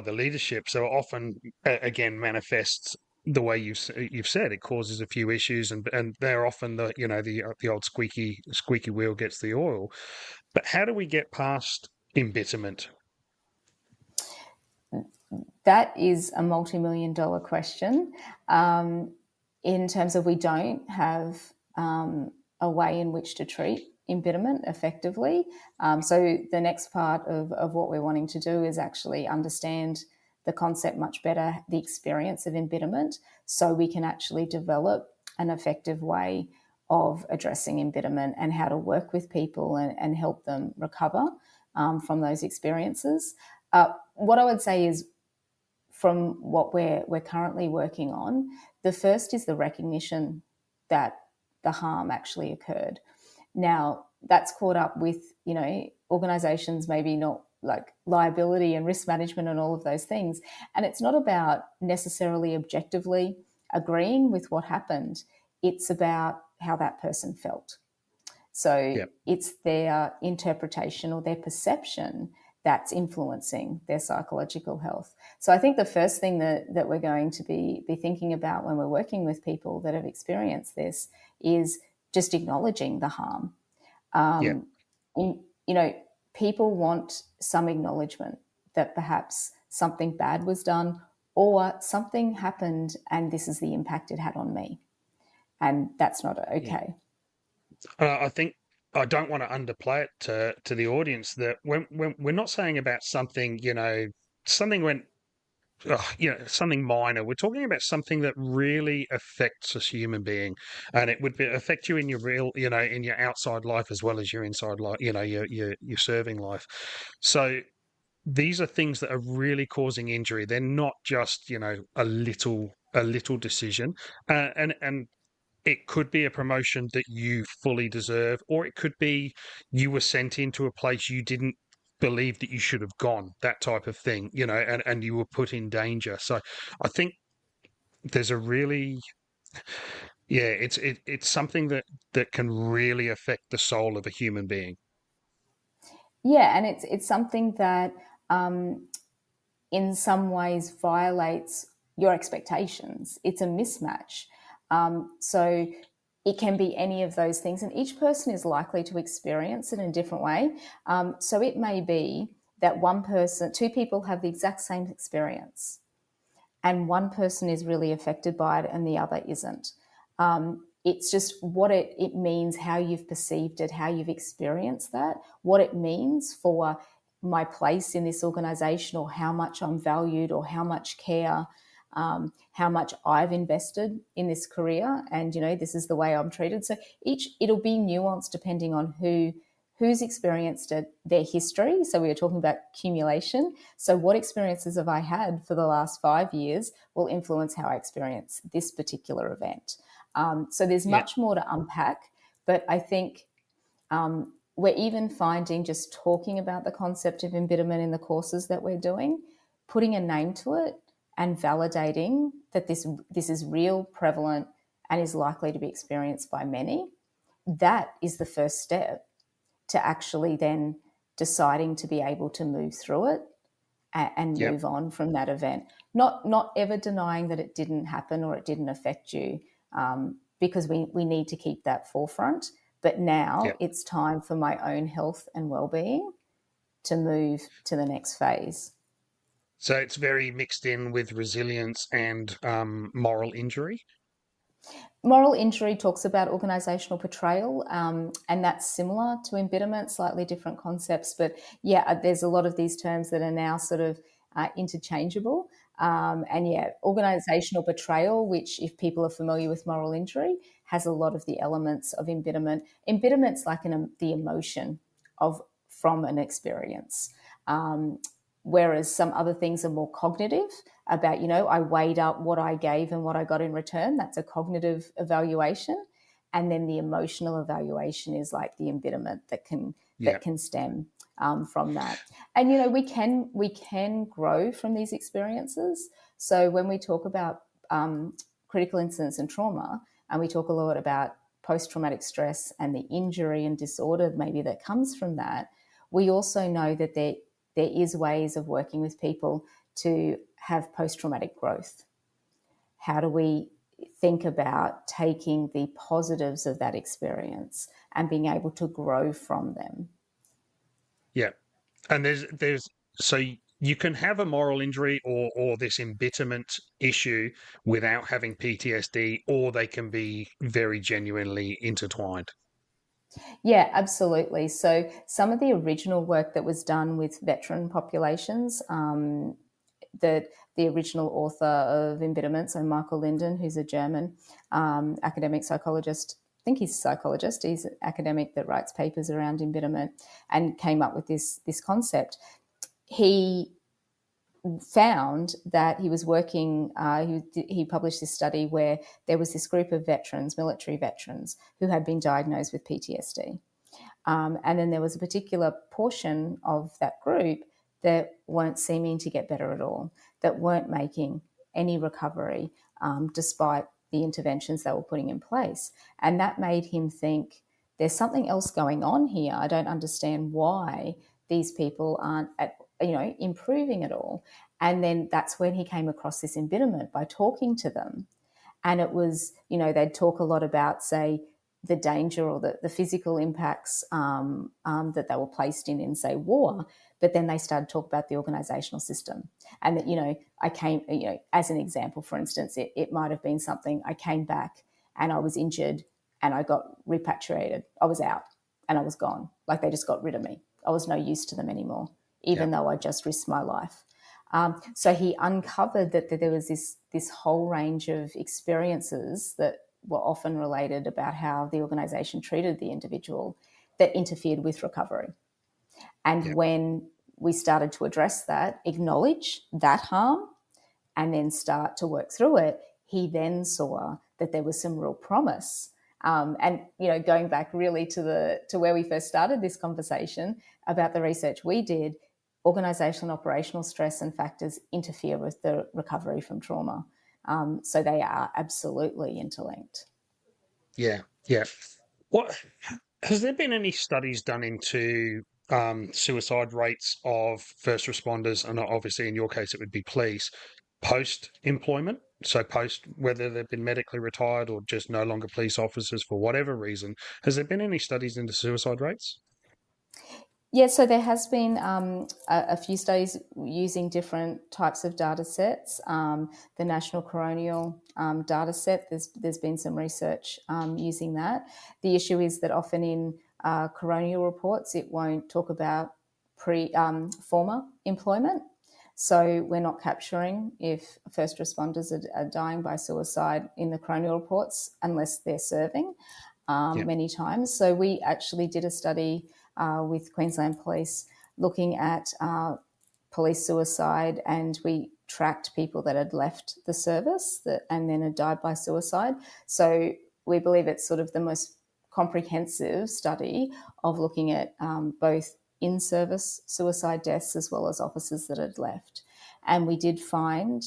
leadership. So often, again, manifests the way you've said. It causes a few issues, and they're often the old squeaky wheel gets the oil. But how do we get past embitterment? That is a multi-million-dollar question. In terms of, we don't have a way in which to treat embitterment effectively. So the next part of what we're wanting to do is actually understand the concept much better, the experience of embitterment, so we can actually develop an effective way of addressing embitterment and how to work with people and help them recover from those experiences. What I would say is, from what we're currently working on, the first is the recognition that the harm actually occurred. Now, that's caught up with, organisations maybe not like liability and risk management and all of those things. And it's not about necessarily objectively agreeing with what happened. It's about how that person felt. So it's their interpretation or their perception that's influencing their psychological health. So I think the first thing that we're going to be thinking about when we're working with people that have experienced this is just acknowledging the harm. People want some acknowledgement that perhaps something bad was done or something happened and this is the impact it had on me. And that's not okay. I think I don't want to underplay it to the audience that when we're not saying about something, something went, something minor. We're talking about something that really affects a human being, and it would affect you in your real, in your outside life as well as your inside life, your serving life. So these are things that are really causing injury. They're not just, a little decision, and it could be a promotion that you fully deserve, or it could be you were sent into a place you didn't believe that you should have gone, that type of thing, and you were put in danger. So I think there's a really, it's something that can really affect the soul of a human being. Yeah, and it's something that in some ways violates your expectations. It's a mismatch. So it can be any of those things, and each person is likely to experience it in a different way. So it may be that two people have the exact same experience, and one person is really affected by it and the other isn't. It's just what it means, how you've perceived it, how you've experienced that, what it means for my place in this organisation, or how much I'm valued, or how much care, how much I've invested in this career, and this is the way I'm treated. So it'll be nuanced depending on who's experienced it, their history. So we were talking about accumulation. So what experiences have I had for the last 5 years will influence how I experience this particular event. So there's much more to unpack, but I think we're even finding, just talking about the concept of embitterment in the courses that we're doing, putting a name to it and validating that this is real, prevalent, and is likely to be experienced by many. That is the first step to actually then deciding to be able to move through it and move on from that event. Not ever denying that it didn't happen or it didn't affect you, because we need to keep that forefront. But now it's time for my own health and well-being to move to the next phase. So it's very mixed in with resilience and moral injury. Moral injury talks about organisational betrayal, and that's similar to embitterment, slightly different concepts. But there's a lot of these terms that are now sort of interchangeable. Organisational betrayal, which, if people are familiar with moral injury, has a lot of the elements of embitterment. Embitterment's like the emotion from an experience. Whereas some other things are more cognitive, about, I weighed up what I gave and what I got in return. That's a cognitive evaluation. And then the emotional evaluation is like the embitterment that can stem from that. And, we can grow from these experiences. So when we talk about critical incidents and trauma, and we talk a lot about post-traumatic stress and the injury and disorder maybe that comes from that, we also know that there is ways of working with people to have post-traumatic growth. How do we think about taking the positives of that experience and being able to grow from them? Yeah. And there's so you can have a moral injury or this embitterment issue without having PTSD, or they can be very genuinely intertwined. Yeah, absolutely. So some of the original work that was done with veteran populations, that the original author of Embitterment, so Michael Linden, who's a German academic psychologist, I think he's a psychologist, he's an academic that writes papers around embitterment and came up with this concept. He found that he was working, he published this study where there was this group of veterans, military veterans, who had been diagnosed with PTSD. And then there was a particular portion of that group that weren't seeming to get better at all, that weren't making any recovery despite the interventions they were putting in place. And that made him think, there's something else going on here. I don't understand why these people aren't improving at all. And then that's when he came across this embitterment by talking to them. And it was, they'd talk a lot about, say, the danger or the physical impacts that they were placed in, say, war. But then they started to talk about the organisational system. And that, I came, as an example, for instance, it might have been something, I came back and I was injured and I got repatriated. I was out and I was gone. Like, they just got rid of me. I was no use to them anymore, even though I just risked my life. So he uncovered that there was this whole range of experiences that were often related about how the organisation treated the individual that interfered with recovery. And when we started to address that, acknowledge that harm, and then start to work through it, he then saw that there was some real promise. And going back really to where we first started this conversation about the research we did, organisational and operational stress and factors interfere with the recovery from trauma. So they are absolutely interlinked. Yeah. What has there been any studies done into suicide rates of first responders, and obviously in your case it would be police, post-employment? So post, whether they've been medically retired or just no longer police officers for whatever reason. Has there been any studies into suicide rates? Yeah, so there has been a few studies using different types of data sets. The National Coronial data set, there's been some research using that. The issue is that often in coronial reports, it won't talk about former employment. So we're not capturing if first responders are dying by suicide in the coronial reports unless they're serving many times. So we actually did a study with Queensland Police looking at police suicide, and we tracked people that had left the service and then had died by suicide. So we believe it's sort of the most comprehensive study of looking at both in-service suicide deaths as well as officers that had left. And we did find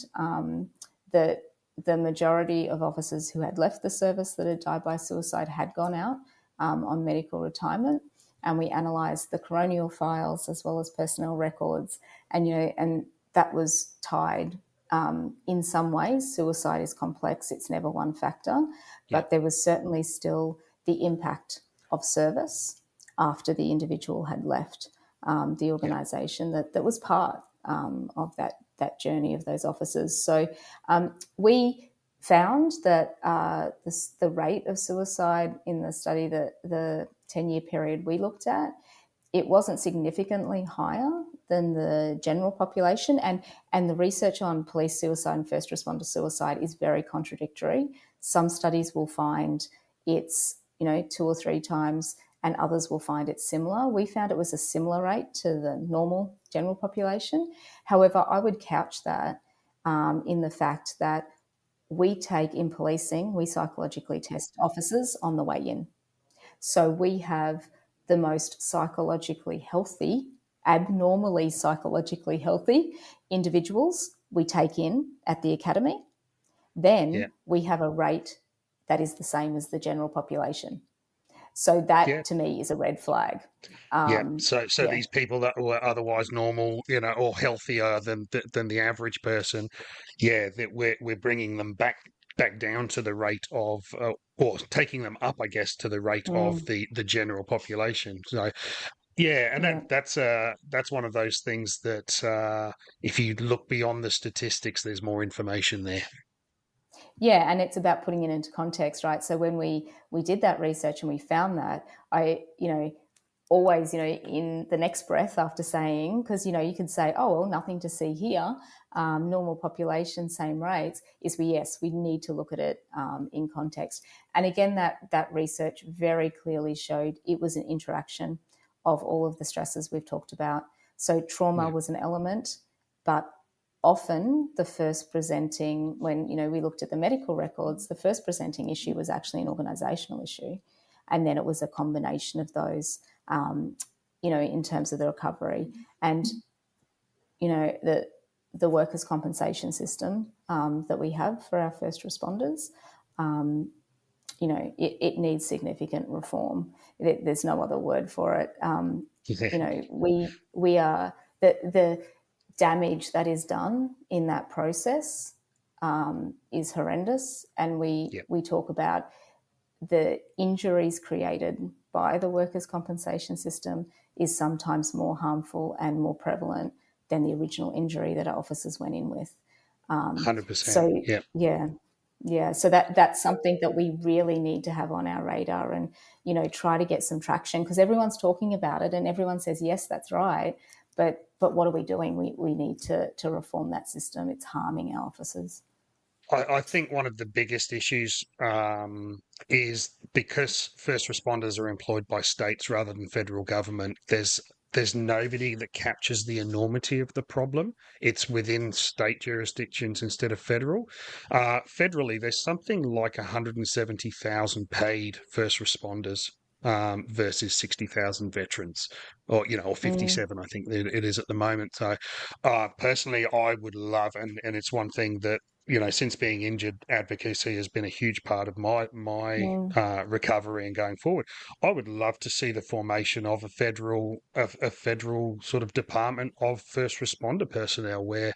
that the majority of officers who had left the service that had died by suicide had gone out on medical retirement. And we analysed the coronial files as well as personnel records, and that was tied in some ways. Suicide is complex; it's never one factor, but there was certainly still the impact of service after the individual had left the organisation that was part of that journey of those officers. So we found that the rate of suicide in the study, the 10-year period we looked at, it wasn't significantly higher than the general population. And the research on police suicide and first responder suicide is very contradictory. Some studies will find it's 2 or 3 times, and others will find it similar. We found it was a similar rate to the normal general population. However, I would couch that in the fact that we psychologically test officers on the way in. So we have the most psychologically healthy, abnormally psychologically healthy individuals we take in at the academy. Then we have a rate that is the same as the general population. So that to me is a red flag. So these people that were otherwise normal, or healthier than the average person, that we're bringing them back down to the rate of, or taking them up, I guess, to the rate of the general population. So that's one of those things that if you look beyond the statistics, there's more information there. Yeah, and it's about putting it into context, right? So when we did that research and we found that, always, in the next breath after saying, because, you can say, oh, well, nothing to see here, normal population, same rates, is we need to look at it in context. And again, that research very clearly showed it was an interaction of all of the stresses we've talked about. So trauma was an element, but often the first presenting, when, we looked at the medical records, the first presenting issue was actually an organisational issue. And then it was a combination of those, in terms of the recovery. And, the workers' compensation system that we have for our first responders, it needs significant reform. There's no other word for it. We are the damage that is done in that process is horrendous, and we talk about the injuries created by the workers' compensation system is sometimes more harmful and more prevalent than the original injury that our officers went in with. 100%. So that's something that we really need to have on our radar, and try to get some traction, because everyone's talking about it and everyone says yes, that's right, but what are we doing? We need to reform that system. It's harming our officers. I think one of the biggest issues is because first responders are employed by states rather than federal government, there's nobody that captures the enormity of the problem. It's within state jurisdictions instead of federal. Federally, there's something like 170,000 paid first responders versus 60,000 veterans, or 57, I think it is at the moment. So personally, I would love, and it's one thing that, since being injured, advocacy has been a huge part of my recovery and going forward. I would love to see the formation of a federal sort of department of first responder personnel, where,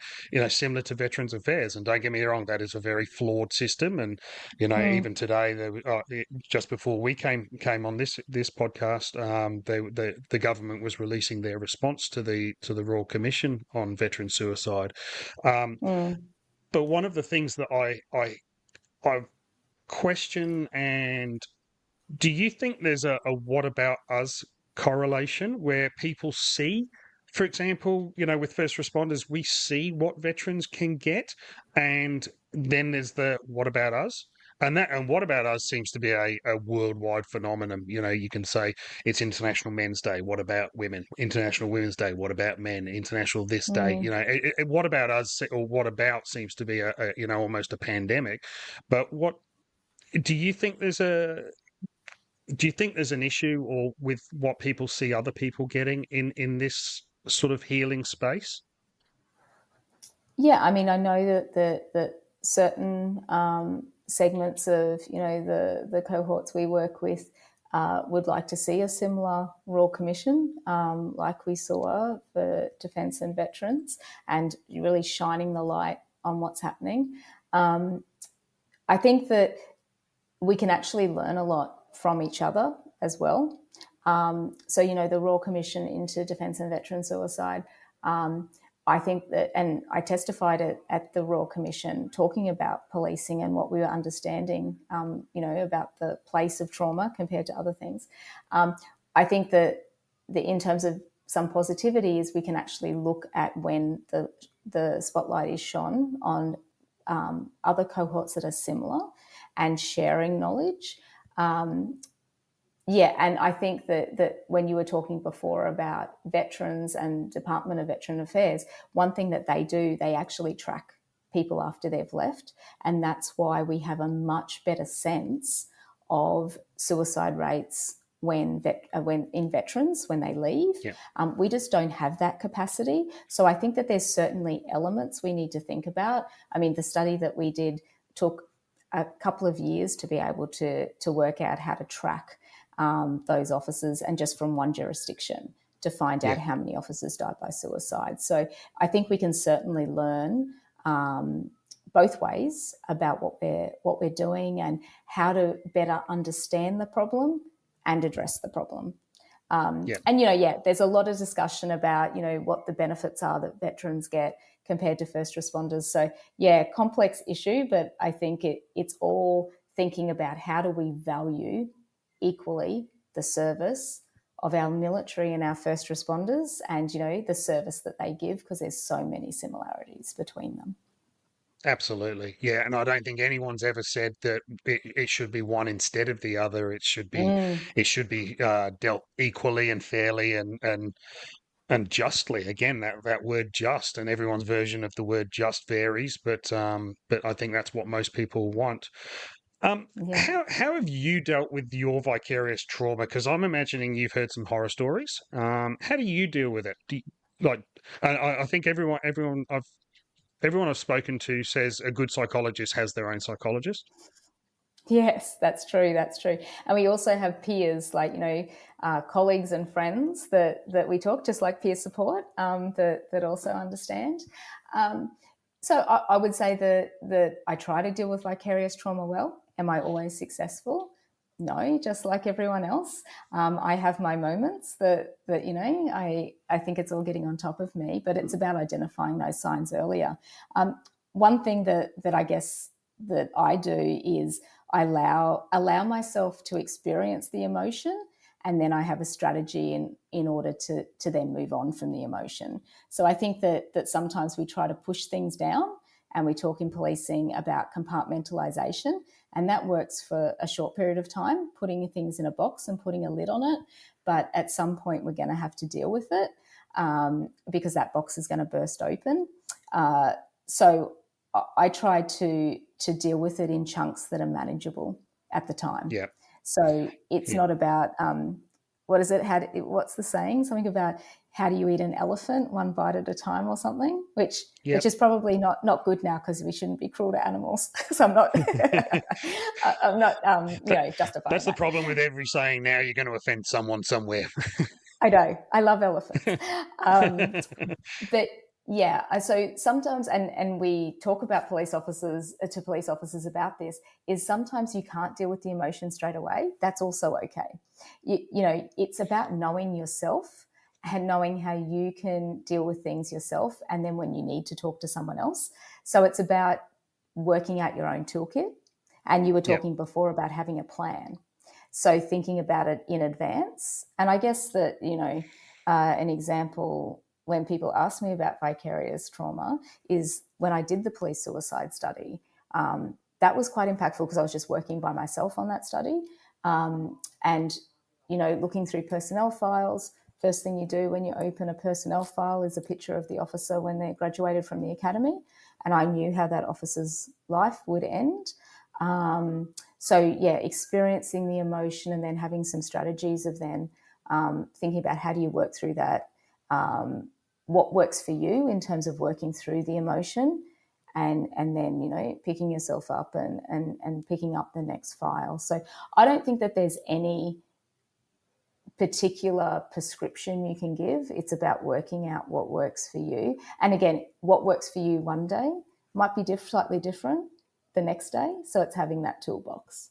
similar to Veterans Affairs. And don't get me wrong, that is a very flawed system. And even today, just before we came on this podcast, the government was releasing their response to the Royal Commission on Veteran Suicide. But one of the things that I question, and do you think there's a what about us correlation where people see, for example, with first responders, we see what veterans can get, and then there's the what about us? And what about us seems to be a worldwide phenomenon. You can say it's International Men's Day. What about women? International Women's Day. What about men? International this day. What about us, or what about seems to be a almost a pandemic. But do you think there's an issue, or with what people see other people getting in this sort of healing space? Yeah, I mean, I know that certain segments of the cohorts we work with would like to see a similar Royal Commission, like we saw for Defence and Veterans, and really shining the light on what's happening. I think that we can actually learn a lot from each other as well. So, the Royal Commission into Defence and Veteran Suicide, I think that, and I testified at the Royal Commission talking about policing and what we were understanding, about the place of trauma compared to other things. I think that in terms of some positivity is we can actually look at when the spotlight is shone on other cohorts that are similar and sharing knowledge. And I think that when you were talking before about veterans and Department of Veteran Affairs, one thing that they do, they actually track people after they've left. And that's why we have a much better sense of suicide rates when in veterans, when they leave. Yeah. We just don't have that capacity. So I think that there's certainly elements we need to think about. I mean, the study that we did took a couple of years to be able to work out how to track those officers, and just from one jurisdiction to find out how many officers died by suicide. So I think we can certainly learn both ways about what we're doing and how to better understand the problem and address the problem. And, there's a lot of discussion about, what the benefits are that veterans get compared to first responders. So, complex issue, but I think it's all thinking about how do we value equally the service of our military and our first responders, and the service that they give, because there's so many similarities between them. Absolutely. Yeah. And I don't think anyone's ever said that it should be one instead of the other. It should be dealt equally and fairly and justly. Again, that word just, and everyone's version of the word just varies, but I think that's what most people want. Yeah. How have you dealt with your vicarious trauma? Because I'm imagining you've heard some horror stories. How do you deal with it? I think everyone I've spoken to says a good psychologist has their own psychologist. Yes, that's true. That's true. And we also have peers, like colleagues and friends that we talk, just like peer support, that also understand. So I would say that I try to deal with vicarious trauma well. Am I always successful? No, just like everyone else. I have my moments that I think it's all getting on top of me, but it's about identifying those signs earlier. One thing that I guess that I do is I allow myself to experience the emotion, and then I have a strategy in order to then move on from the emotion. So I think that sometimes we try to push things down, and we talk in policing about compartmentalization, and that works for a short period of time, putting things in a box and putting a lid on it. But at some point, we're going to have to deal with it, because that box is going to burst open. So I try to deal with it in chunks that are manageable at the time. Yeah. So it's not about what is it? What's the saying? Something about how do you eat an elephant, one bite at a time, or something? Which is probably not good now, because we shouldn't be cruel to animals. So I'm not justifying. That's the problem with every saying now. You're going to offend someone somewhere. I know. I love elephants, but. Yeah, so sometimes, and we talk about police officers about this, is sometimes you can't deal with the emotion straight away. That's also okay. It's about knowing yourself and knowing how you can deal with things yourself, and then when you need to talk to someone else. So it's about working out your own toolkit. And you were talking before about having a plan. So thinking about it in advance. And I guess that, an example when people ask me about vicarious trauma is when I did the police suicide study. That was quite impactful, because I was just working by myself on that study. And, looking through personnel files, first thing you do when you open a personnel file is a picture of the officer when they graduated from the academy. And I knew how that officer's life would end. Experiencing the emotion and then having some strategies of then thinking about how do you work through that, what works for you in terms of working through the emotion, and then, picking yourself up and picking up the next file. So I don't think that there's any particular prescription you can give. It's about working out what works for you. And again, what works for you one day might be slightly different the next day. So it's having that toolbox.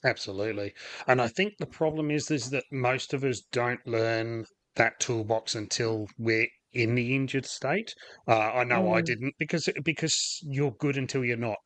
Absolutely. And I think the problem is that most of us don't learn that toolbox until we're in the injured state. I know I didn't, because you're good until you're not.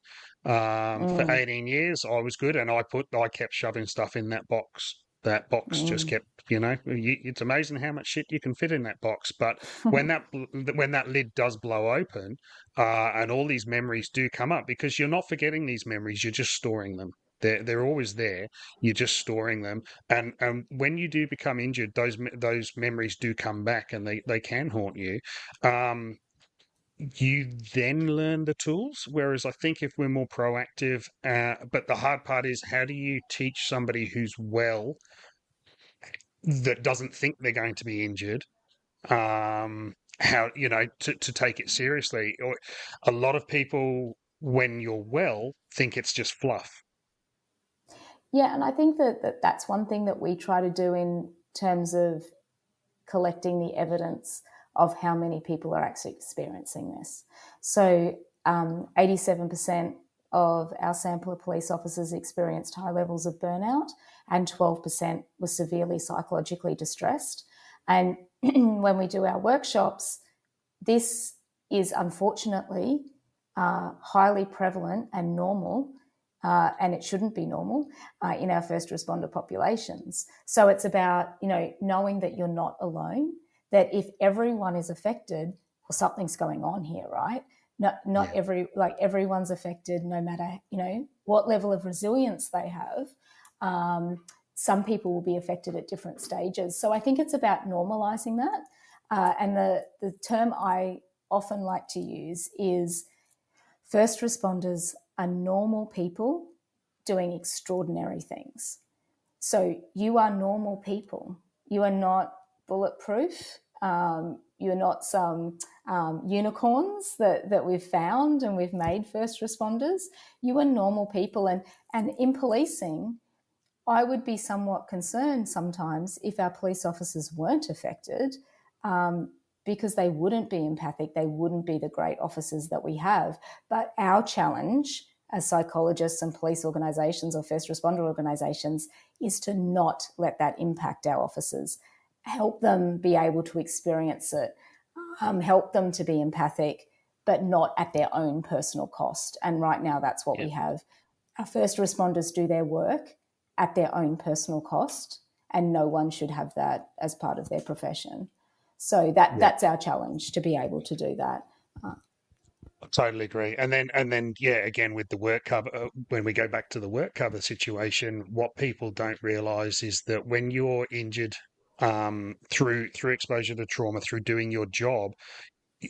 For 18 years, I was good, and I kept shoving stuff in that box. That box just kept, it's amazing how much shit you can fit in that box. But when that lid does blow open, and all these memories do come up, because you're not forgetting these memories, you're just storing them. They're always there. You're just storing them, and when you do become injured, those memories do come back, and they can haunt you. You then learn the tools. Whereas I think if we're more proactive, but the hard part is, how do you teach somebody who's well, that doesn't think they're going to be injured, how to take it seriously? Or a lot of people, when you're well, think it's just fluff. Yeah, and I think that's one thing that we try to do in terms of collecting the evidence of how many people are actually experiencing this. So 87% of our sample of police officers experienced high levels of burnout, and 12% were severely psychologically distressed. And when we do our workshops, this is unfortunately highly prevalent and normal and it shouldn't be normal in our first responder populations. So it's about, knowing that you're not alone, that if everyone is affected, well, something's going on here, right? Not everyone's affected, no matter, what level of resilience they have. Some people will be affected at different stages. So I think it's about normalizing that. And the term I often like to use is first responders are normal people doing extraordinary things. So you are normal people. You are not bulletproof. You're not some unicorns that we've found and we've made first responders. You are normal people. And in policing, I would be somewhat concerned sometimes if our police officers weren't affected, because they wouldn't be empathic, they wouldn't be the great officers that we have. But our challenge as psychologists and police organisations or first responder organisations is to not let that impact our officers. Help them be able to experience it, help them to be empathic, but not at their own personal cost. And right now that's what we have. Our first responders do their work at their own personal cost, and no one should have that as part of their profession. So that's our challenge, to be able to do that. I totally agree. And then, again, with the work cover, when we go back to the work cover situation, what people don't realise is that when you're injured through exposure to trauma, through doing your job,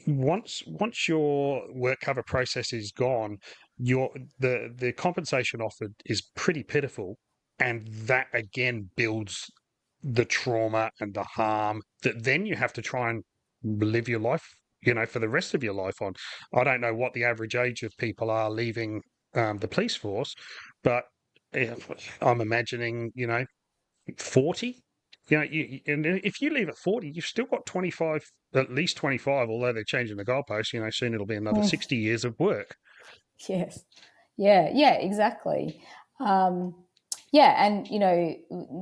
once your work cover process is gone, the compensation offered is pretty pitiful, and that again builds the trauma and the harm that then you have to try and live your life, for the rest of your life on. I don't know what the average age of people are leaving the police force, but I'm imagining, 40. And if you leave at 40, you've still got 25, at least 25, although they're changing the goalposts, soon it'll be another 60 years of work. Yes. Yeah, exactly. And,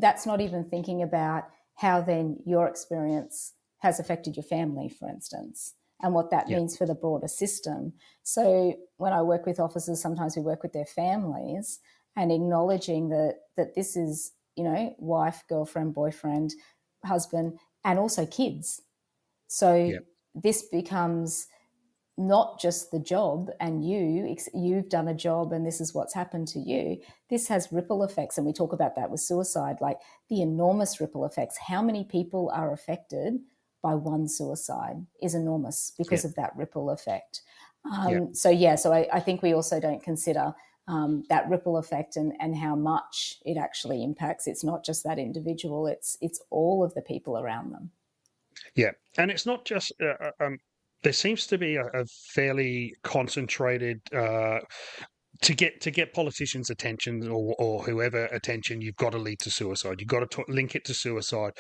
that's not even thinking about how then your experience has affected your family, for instance, and what that means for the broader system. So when I work with officers, sometimes we work with their families and acknowledging that this is, wife, girlfriend, boyfriend, husband, and also kids. So this becomes not just the job and you've done a job and this is what's happened to you. This has ripple effects. And we talk about that with suicide, like the enormous ripple effects. How many people are affected by one suicide is enormous because of that ripple effect. So I think we also don't consider that ripple effect and how much it actually impacts. It's not just that individual, it's all of the people around them. Yeah. And it's not just there seems to be a fairly concentrated to get politicians' attention or whoever attention, you've got to lead to suicide. You've got to link it to suicide.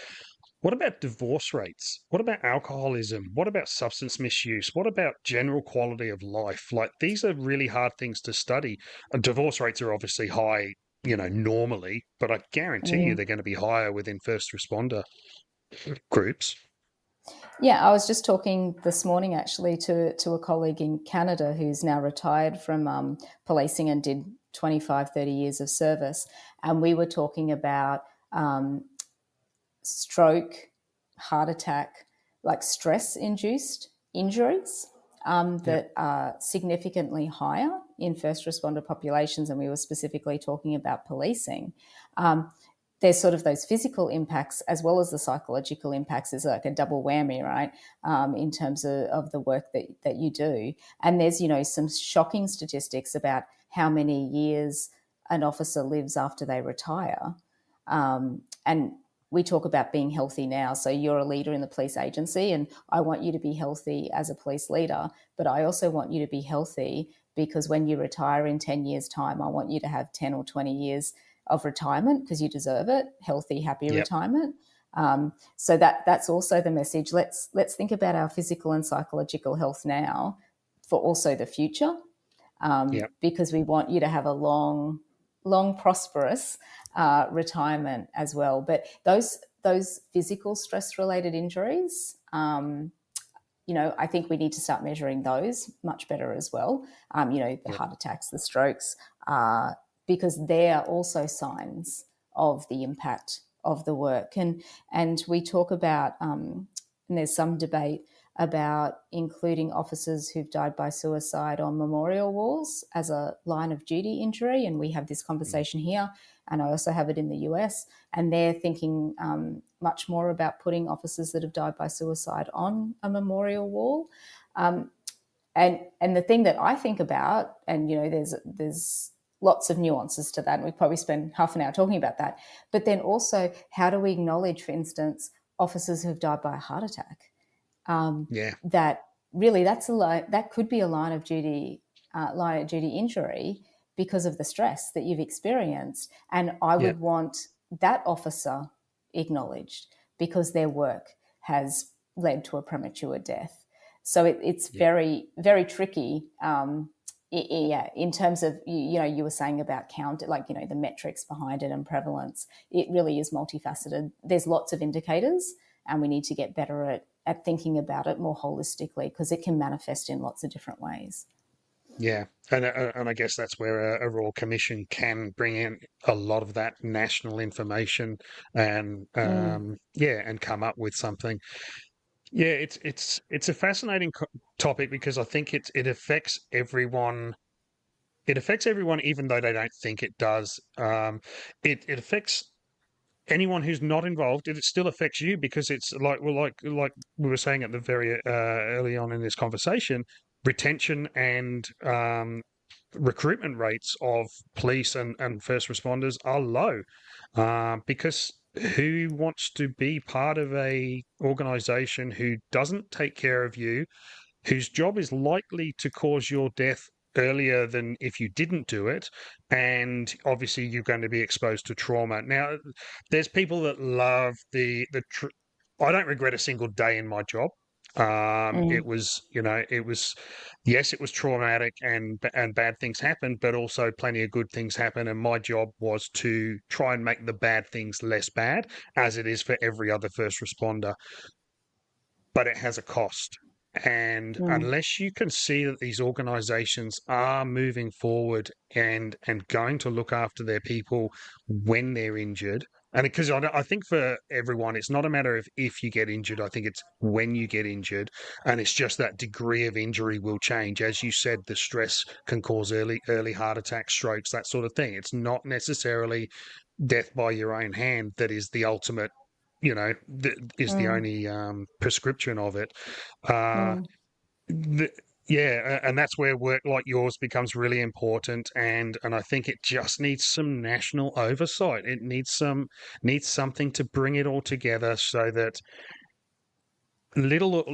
What about divorce rates? What about alcoholism? What about substance misuse? What about general quality of life? Like, these are really hard things to study. And divorce rates are obviously high, normally, but I guarantee you they're going to be higher within first responder groups. Yeah, I was just talking this morning actually to a colleague in Canada who's now retired from policing and did 25, 30 years of service. And we were talking about stroke, heart attack, like stress-induced injuries that are significantly higher in first responder populations. And we were specifically talking about policing. There's sort of those physical impacts as well as the psychological impacts. Is like a double whammy, right, in terms of the work that you do. And there's, some shocking statistics about how many years an officer lives after they retire. And we talk about being healthy now. So you're a leader in the police agency and I want you to be healthy as a police leader, but I also want you to be healthy because when you retire in 10 years' time, I want you to have 10 or 20 years of retirement because you deserve it, healthy, happy retirement. So that's also the message. Let's think about our physical and psychological health now for also the future, because we want you to have a long, prosperous retirement as well. But those physical stress-related injuries, I think we need to start measuring those much better as well. The heart attacks, the strokes, because they're also signs of the impact of the work. And we talk about, and there's some debate about including officers who've died by suicide on memorial walls as a line of duty injury. And we have this conversation here, and I also have it in the US. And they're thinking much more about putting officers that have died by suicide on a memorial wall. And the thing that I think about, and there's lots of nuances to that, and we probably spend half an hour talking about that. But then also, how do we acknowledge, for instance, officers who've died by a heart attack? That really, that could be a line of duty injury because of the stress that you've experienced. And I would want that officer acknowledged because their work has led to a premature death. So it's very, very tricky. In terms of, you were saying about count, like, the metrics behind it and prevalence. It really is multifaceted. There's lots of indicators, and we need to get better at thinking about it more holistically, because it can manifest in lots of different ways. Yeah, and I guess that's where a Royal Commission can bring in a lot of that national information and and come up with something. Yeah, it's a fascinating topic, because I think it affects everyone. It affects everyone, even though they don't think it does. It affects anyone who's not involved. It still affects you, because it's like we were saying at the very early on in this conversation, retention and recruitment rates of police and first responders are low, because who wants to be part of a organisation who doesn't take care of you, whose job is likely to cause your death earlier than if you didn't do it, and obviously you're going to be exposed to trauma. Now, there's people that love I don't regret a single day in my job. It was, yes, it was traumatic and bad things happened, but also plenty of good things happen. And my job was to try and make the bad things less bad, as it is for every other first responder. But it has a cost. And unless you can see that these organizations are moving forward and going to look after their people when they're injured, and because I think for everyone, it's not a matter of if you get injured, I think it's when you get injured. And it's just that degree of injury will change. As you said, the stress can cause early heart attacks, strokes, that sort of thing. It's not necessarily death by your own hand that is the ultimate, the only prescription of it. And that's where work like yours becomes really important, and I think it just needs some national oversight. It needs something to bring it all together, so that little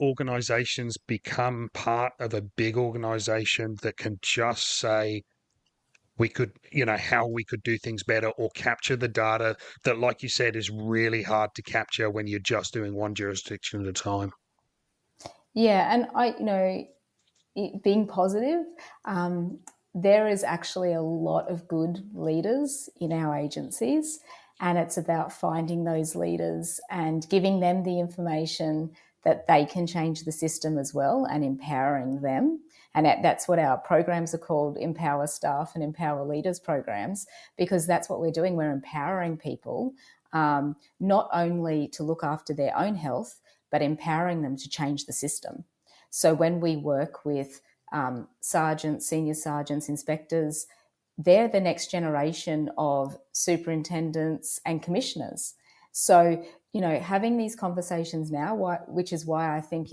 organizations become part of a big organization that can just say, we could, how we could do things better, or capture the data that, like you said, is really hard to capture when you're just doing one jurisdiction at a time. Yeah, and being positive, there is actually a lot of good leaders in our agencies, and it's about finding those leaders and giving them the information that they can change the system as well, and empowering them. And that's what our programs are called, Empower Staff and Empower Leaders programs, because that's what we're doing. We're empowering people, not only to look after their own health, but empowering them to change the system. So when we work with sergeants, senior sergeants, inspectors, they're the next generation of superintendents and commissioners. So, having these conversations now, which is why I think,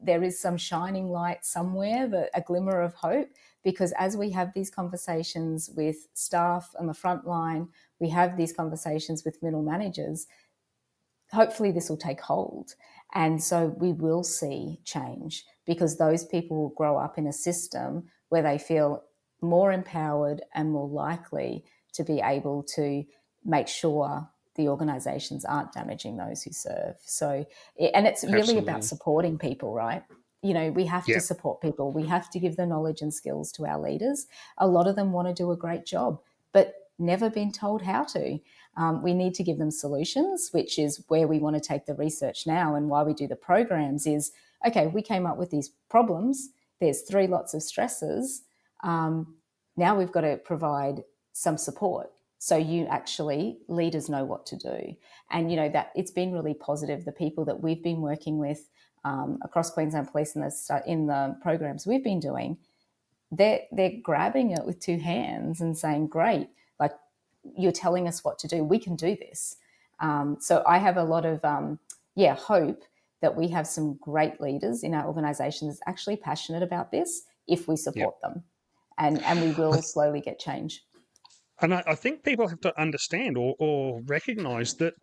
there is some shining light somewhere, a glimmer of hope, because as we have these conversations with staff on the front line, we have these conversations with middle managers, hopefully this will take hold. And so we will see change, because those people will grow up in a system where they feel more empowered and more likely to be able to make sure the organisations aren't damaging those who serve. So, and it's really about supporting people, right? We have to support people. We have to give the knowledge and skills to our leaders. A lot of them want to do a great job, but never been told how to. We need to give them solutions, which is where we want to take the research now, and why we do the programs is, okay, we came up with these problems. There's 3 lots of stressors. now we've got to provide some support. So leaders know what to do. And, that it's been really positive. The people that we've been working with across Queensland Police in the programs we've been doing, they're grabbing it with two hands and saying, great, like, you're telling us what to do. We can do this. So I have a lot of, hope that we have some great leaders in our organisation that's actually passionate about this if we support them. And we will slowly get change. And I think people have to understand or recognise that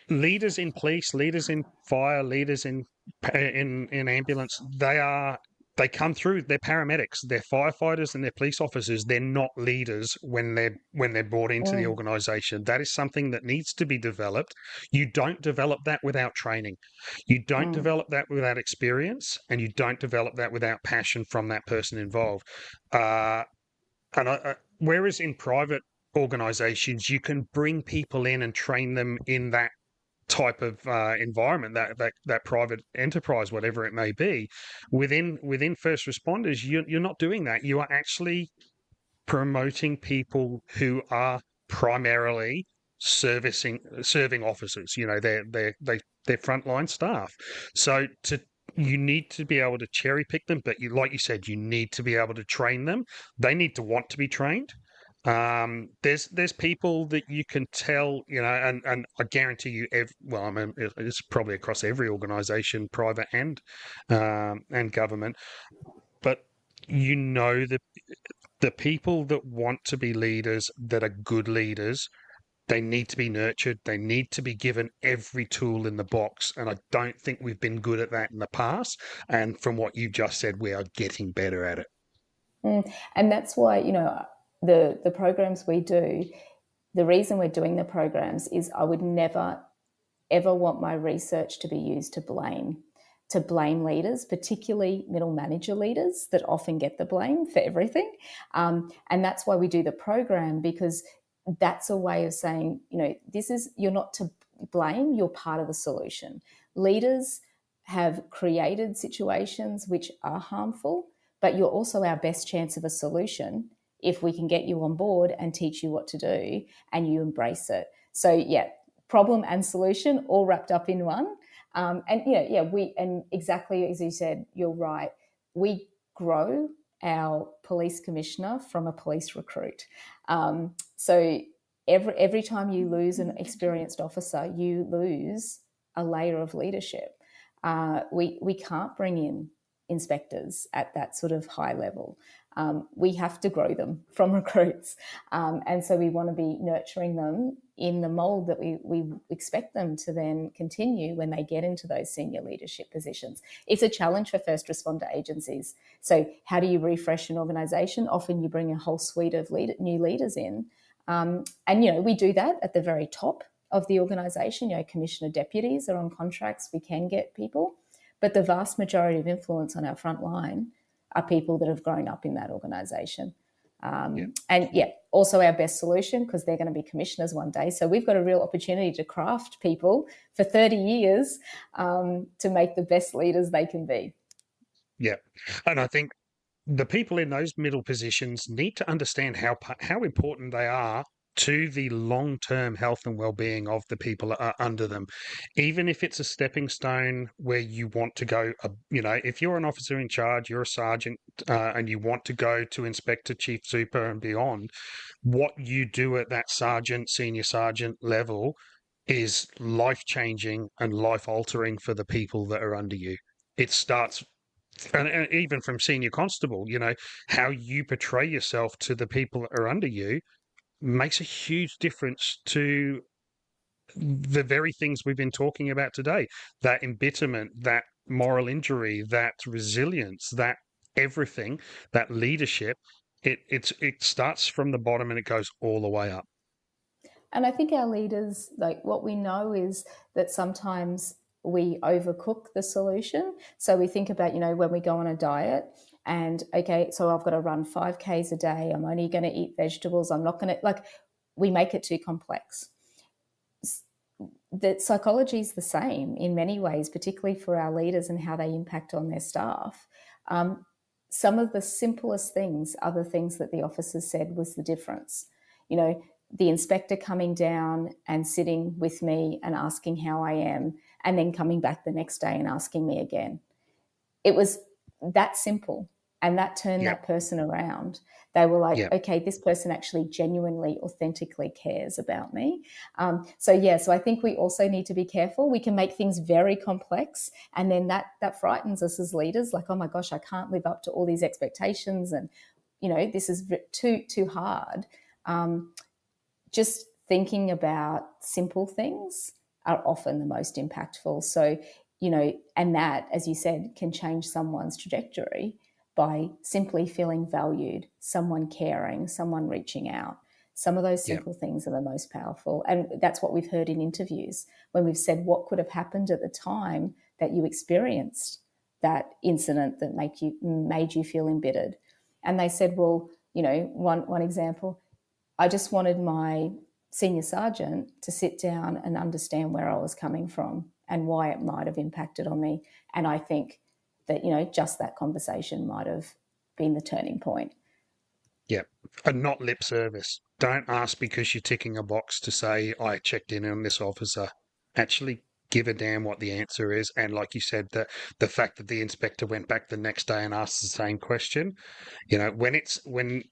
leaders in police, leaders in fire, leaders in ambulance, they come through. They're paramedics, they're firefighters, and they're police officers. They're not leaders when they're brought into the organisation. That is something that needs to be developed. You don't develop that without training. You don't develop that without experience, and you don't develop that without passion from that person involved. Whereas in private organisations, you can bring people in and train them in that type of environment, that private enterprise, whatever it may be. Within first responders, you're not doing that. You are actually promoting people who are primarily serving officers. They're frontline staff. So you need to be able to cherry pick them, but like you said, you need to be able to train them. They need to want to be trained. There's people that you can tell, and I guarantee you, it's probably across every organisation, private and government, but the people that want to be leaders, that are good leaders, they need to be nurtured. They need to be given every tool in the box. And I don't think we've been good at that in the past. And from what you just said, we are getting better at it. And that's why, the programs we do, the reason we're doing the programs is I would never, ever want my research to be used to blame leaders, particularly middle manager leaders that often get the blame for everything. And that's why we do the program, because that's a way of saying, you're not to blame, you're part of the solution. Leaders have created situations which are harmful, but you're also our best chance of a solution if we can get you on board and teach you what to do and you embrace it. So problem and solution all wrapped up in one. And exactly as you said, you're right. We grow our police commissioner from a police recruit. So every time you lose an experienced officer, you lose a layer of leadership. We can't bring in inspectors at that sort of high level. We have to grow them from recruits. And so we want to be nurturing them in the mould that we expect them to then continue when they get into those senior leadership positions. It's a challenge for first responder agencies. So how do you refresh an organisation? Often you bring a whole suite of new leaders in. And, we do that at the very top of the organisation. Commissioner deputies are on contracts. We can get people. But the vast majority of influence on our front line are people that have grown up in that organisation. Also our best solution, because they're going to be commissioners one day. So we've got a real opportunity to craft people for 30 years to make the best leaders they can be. Yeah. And I think the people in those middle positions need to understand how important they are to the long-term health and well-being of the people that are under them. Even if it's a stepping stone where you want to go, if you're an officer in charge, you're a sergeant, and you want to go to inspector, chief super and beyond, what you do at that sergeant, senior sergeant level is life-changing and life-altering for the people that are under you. It starts, and even from senior constable, how you portray yourself to the people that are under you makes a huge difference to the very things we've been talking about today. That embitterment, that moral injury, that resilience, that everything, that leadership, it starts from the bottom and it goes all the way up. And I think our leaders, what we know is that sometimes we overcook the solution. So we think about, when we go on a diet and, okay, so I've got to run 5Ks a day. I'm only going to eat vegetables. I'm not going to, we make it too complex. The psychology is the same in many ways, particularly for our leaders and how they impact on their staff. some of the simplest things are the things that the officers said was the difference. You know, the inspector coming down and sitting with me and asking how I am, and then coming back the next day and asking me again. It was that simple. And that turned Yep. that person around. They were like, Yep. okay, this person actually genuinely, authentically cares about me. So I think we also need to be careful. We can make things very complex, and then that frightens us as leaders. Like, oh my gosh, I can't live up to all these expectations, and this is too hard. Just thinking about simple things are often the most impactful. So, and that, as you said, can change someone's trajectory by simply feeling valued, someone caring, someone reaching out. Some of those Yep. simple things are the most powerful. And that's what we've heard in interviews when we've said, what could have happened at the time that you experienced that incident that made you feel embittered? And they said, well, one example, I just wanted my senior sergeant to sit down and understand where I was coming from and why it might have impacted on me. And I think that, just that conversation might have been the turning point. Yep. And not lip service. Don't ask because you're ticking a box to say, I checked in on this officer. Actually give a damn what the answer is. And like you said, the fact that the inspector went back the next day and asked the same question, when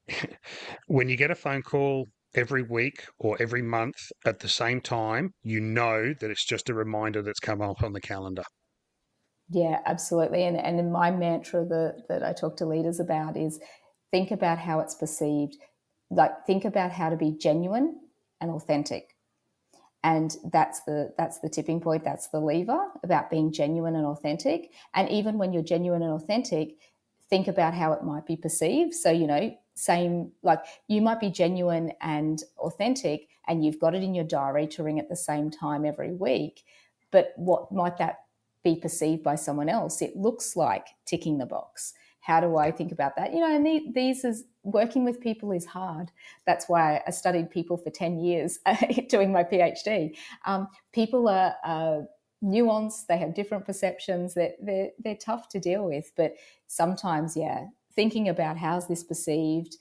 when you get a phone call every week or every month at the same time, you know that it's just a reminder that's come up on the calendar. Yeah, absolutely. And my mantra that I talk to leaders about is think about how it's perceived. Like, think about how to be genuine and authentic. And that's the tipping point. That's the lever about being genuine and authentic. And even when you're genuine and authentic, think about how it might be perceived. So, same, like, you might be genuine and authentic and you've got it in your diary to ring at the same time every week. But what might that be perceived by someone else? It looks like ticking the box. How do I think about that? And these is working with people is hard. That's why I studied people for 10 years doing my PhD. People are nuanced. They have different perceptions. They're tough to deal with. But sometimes, thinking about how's this perceived,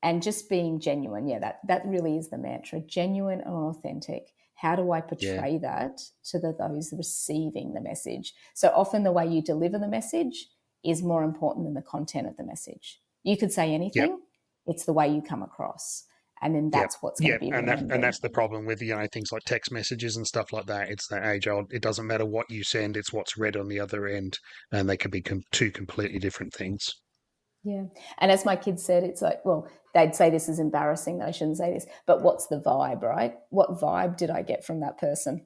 and just being genuine. Yeah, that really is the mantra, genuine and authentic. How do I portray that to those receiving the message? So often the way you deliver the message is more important than the content of the message. You could say anything, Yep. it's the way you come across. And then that's what's going to be remembered. And that's the problem with things like text messages and stuff like that. It's that age old. It doesn't matter what you send; it's what's read on the other end, and they can be two completely different things. Yeah. And as my kids said, it's like, well, they'd say this is embarrassing, that I shouldn't say this, but what's the vibe, right? What vibe did I get from that person?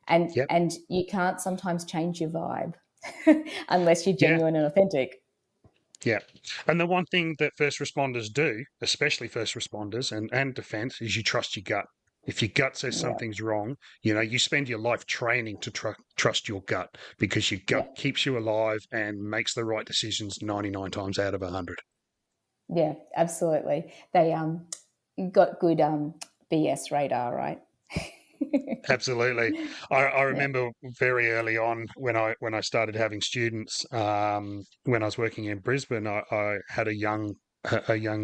And Yep. and you can't sometimes change your vibe unless you're genuine and authentic. Yeah. And the one thing that first responders do, especially first responders and defence, is you trust your gut. If your gut says Yeah. something's wrong, you spend your life training to trust your gut, because your gut keeps you alive and makes the right decisions 99 times out of 100. Yeah, absolutely. They got good BS radar, right? Absolutely. I Yeah. remember very early on when I started having students, when I was working in Brisbane, I had a young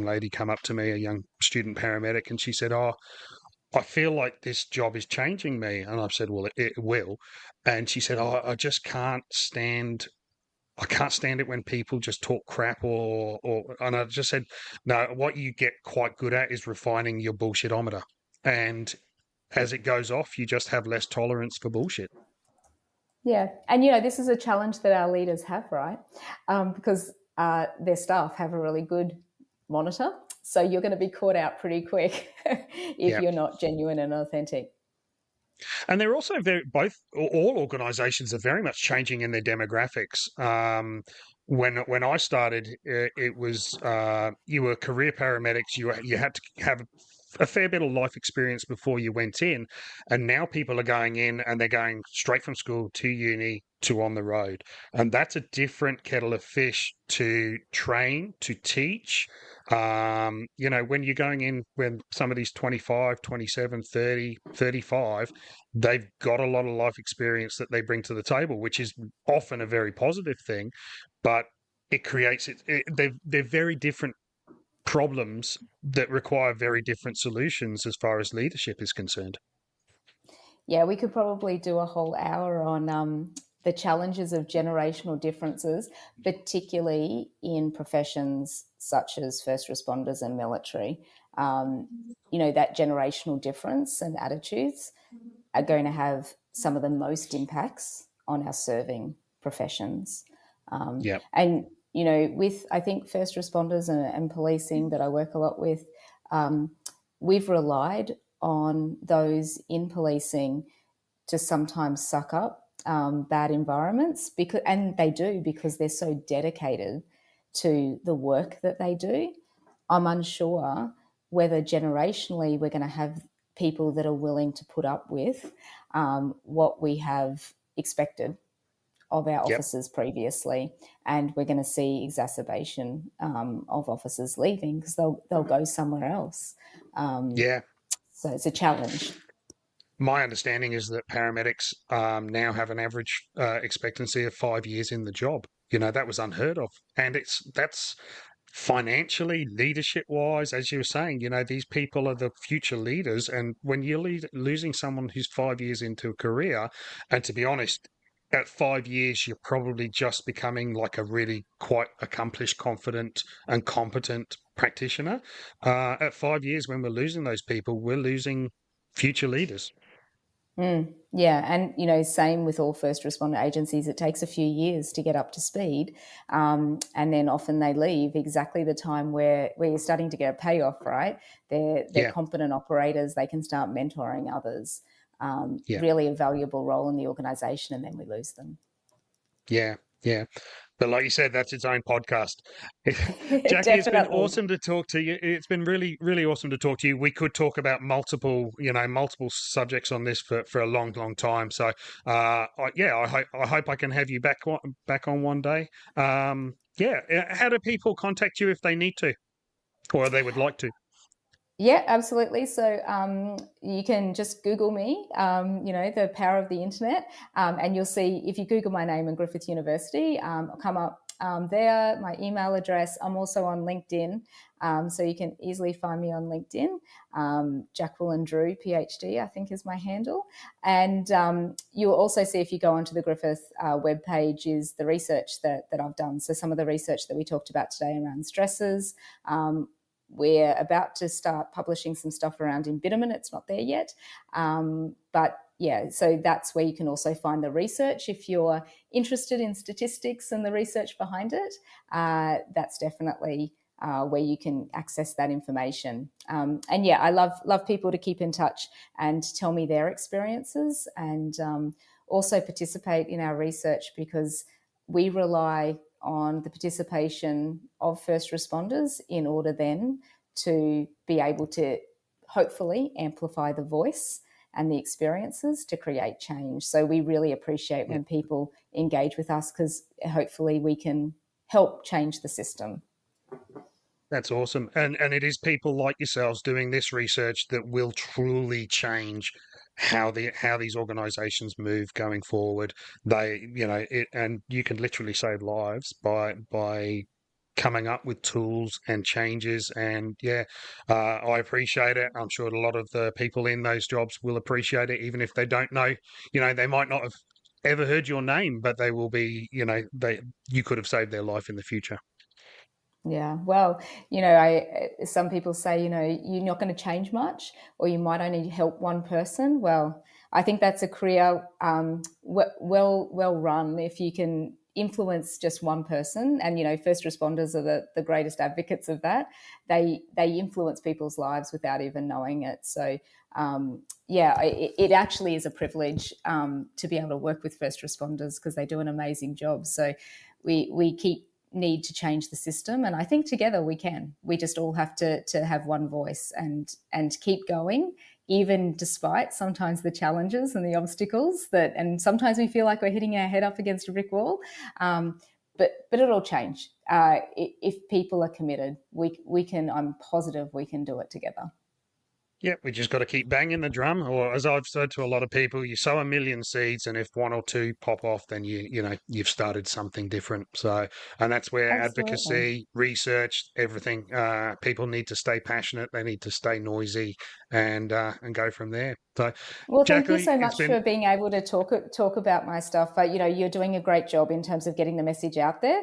lady come up to me, a young student paramedic, and she said, "Oh, I feel like this job is changing me." And I've said, "Well, it will." And she said, "Oh, I just can't stand. I can't stand it when people just talk crap or." And I just said, "No, what you get quite good at is refining your bullshitometer, and as it goes off, you just have less tolerance for bullshit." Yeah. And, this is a challenge that our leaders have, right? Because their staff have a really good monitor. So you're going to be caught out pretty quick if Yeah. you're not genuine and authentic. And they're also all organisations are very much changing in their demographics. When I started, it was you were career paramedics. You had to have a fair bit of life experience before you went in, and now people are going in and they're going straight from school to uni to on the road, and that's a different kettle of fish to train, to teach. When you're going in, when somebody's 25, 27, 30, 35, they've got a lot of life experience that they bring to the table, which is often a very positive thing. But it creates they're very different problems that require very different solutions as far as leadership is concerned. Yeah, we could probably do a whole hour on the challenges of generational differences, particularly in professions such as first responders and military. That generational difference and attitudes are going to have some of the most impacts on our serving professions. Yeah. And, with, I think, first responders and policing that I work a lot with, we've relied on those in policing to sometimes suck up bad environments, and they do, because they're so dedicated to the work that they do. I'm unsure whether generationally we're going to have people that are willing to put up with what we have expected of our Yep. officers previously, and we're going to see exacerbation of officers leaving because they'll go somewhere else. Yeah. So it's a challenge. My understanding is that paramedics now have an average expectancy of 5 years in the job. That was unheard of, and that's financially, leadership wise, as you were saying. These people are the future leaders, and when you're losing someone who's 5 years into a career, and to be honest, at 5 years you're probably just becoming like a really quite accomplished, confident and competent practitioner. At 5 years, when we're losing those people, we're losing future leaders. Yeah, and same with all first responder agencies. It takes a few years to get up to speed, and then often they leave exactly the time where you're starting to get a payoff. Right, they're Yeah. competent operators. They can start mentoring others. Yeah. Really a valuable role in the organisation, and then we lose them. Yeah. Yeah. But like you said, that's its own podcast. Jackie, it's been Definitely. awesome to talk to you. It's been really, really awesome to talk to you. We could talk about multiple subjects on this for a long, long time. So, I hope I can have you back on one day. How do people contact you if they need to, or they would like to? Yeah, absolutely. So you can just Google me, the power of the internet, and you'll see, if you Google my name and Griffith University, I'll come up there, my email address. I'm also on LinkedIn, so you can easily find me on LinkedIn. Jacqueline Drew, PhD, I think is my handle. And you'll also see, if you go onto the Griffith webpage, is the research that I've done. So some of the research that we talked about today around stressors. We're about to start publishing some stuff around embitterment. It's not there yet. But yeah, so that's where you can also find the research. If you're interested in statistics and the research behind it, that's definitely where you can access that information. And yeah, I love people to keep in touch and tell me their experiences, and also participate in our research, because we rely on the participation of first responders in order then to be able to hopefully amplify the voice and the experiences to create change. So we really appreciate when people engage with us, because hopefully we can help change the system. That's awesome. And it is people like yourselves doing this research that will truly change how these organizations move going forward. And you can literally save lives by coming up with tools and changes. And I appreciate it. I'm sure a lot of the people in those jobs will appreciate it, even if they don't know. They might not have ever heard your name, but they will be. You could have saved their life in the future. Yeah, well, some people say, you're not going to change much, or you might only help one person. Well, I think that's a career well run if you can influence just one person. And first responders are the greatest advocates of that. They influence people's lives without even knowing it. So it actually is a privilege to be able to work with first responders, because they do an amazing job. So we need to change the system, and I think together we can. We just all have to have one voice and keep going, even despite sometimes the challenges and the obstacles and sometimes we feel like we're hitting our head up against a brick wall, but it'll change. If people are committed, we can. I'm positive we can do it together. Yeah, we just got to keep banging the drum. Or as I've said to a lot of people, you sow a million seeds, and if one or two pop off, then you've started something different. So, and that's where Absolutely. advocacy, research, everything. People need to stay passionate. They need to stay noisy, and go from there. So, Well, thank you Jacqueline, so it's much been for being able to talk about my stuff. But you're doing a great job in terms of getting the message out there.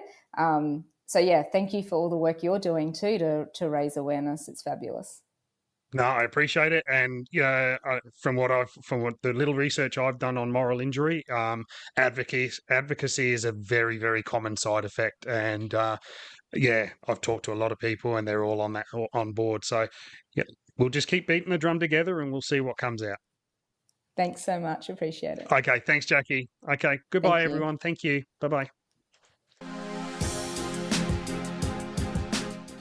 So yeah, thank you for all the work you're doing too to raise awareness. It's fabulous. No, I appreciate it, and from what the little research I've done on moral injury, advocacy is a very, very common side effect, and yeah, I've talked to a lot of people, and they're all on board. So, yeah, we'll just keep beating the drum together, and we'll see what comes out. Thanks so much. Appreciate it. Okay, thanks, Jackie. Okay, goodbye, Thank you. everyone. Thank you. Bye bye.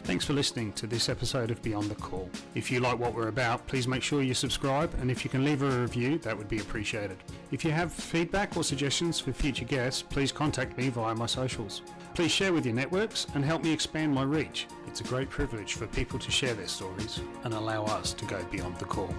Thanks for listening to this episode of Beyond the Call. If you like what we're about, please make sure you subscribe, and if you can leave a review, that would be appreciated. If you have feedback or suggestions for future guests, please contact me via my socials. Please share with your networks and help me expand my reach. It's a great privilege for people to share their stories and allow us to go beyond the call.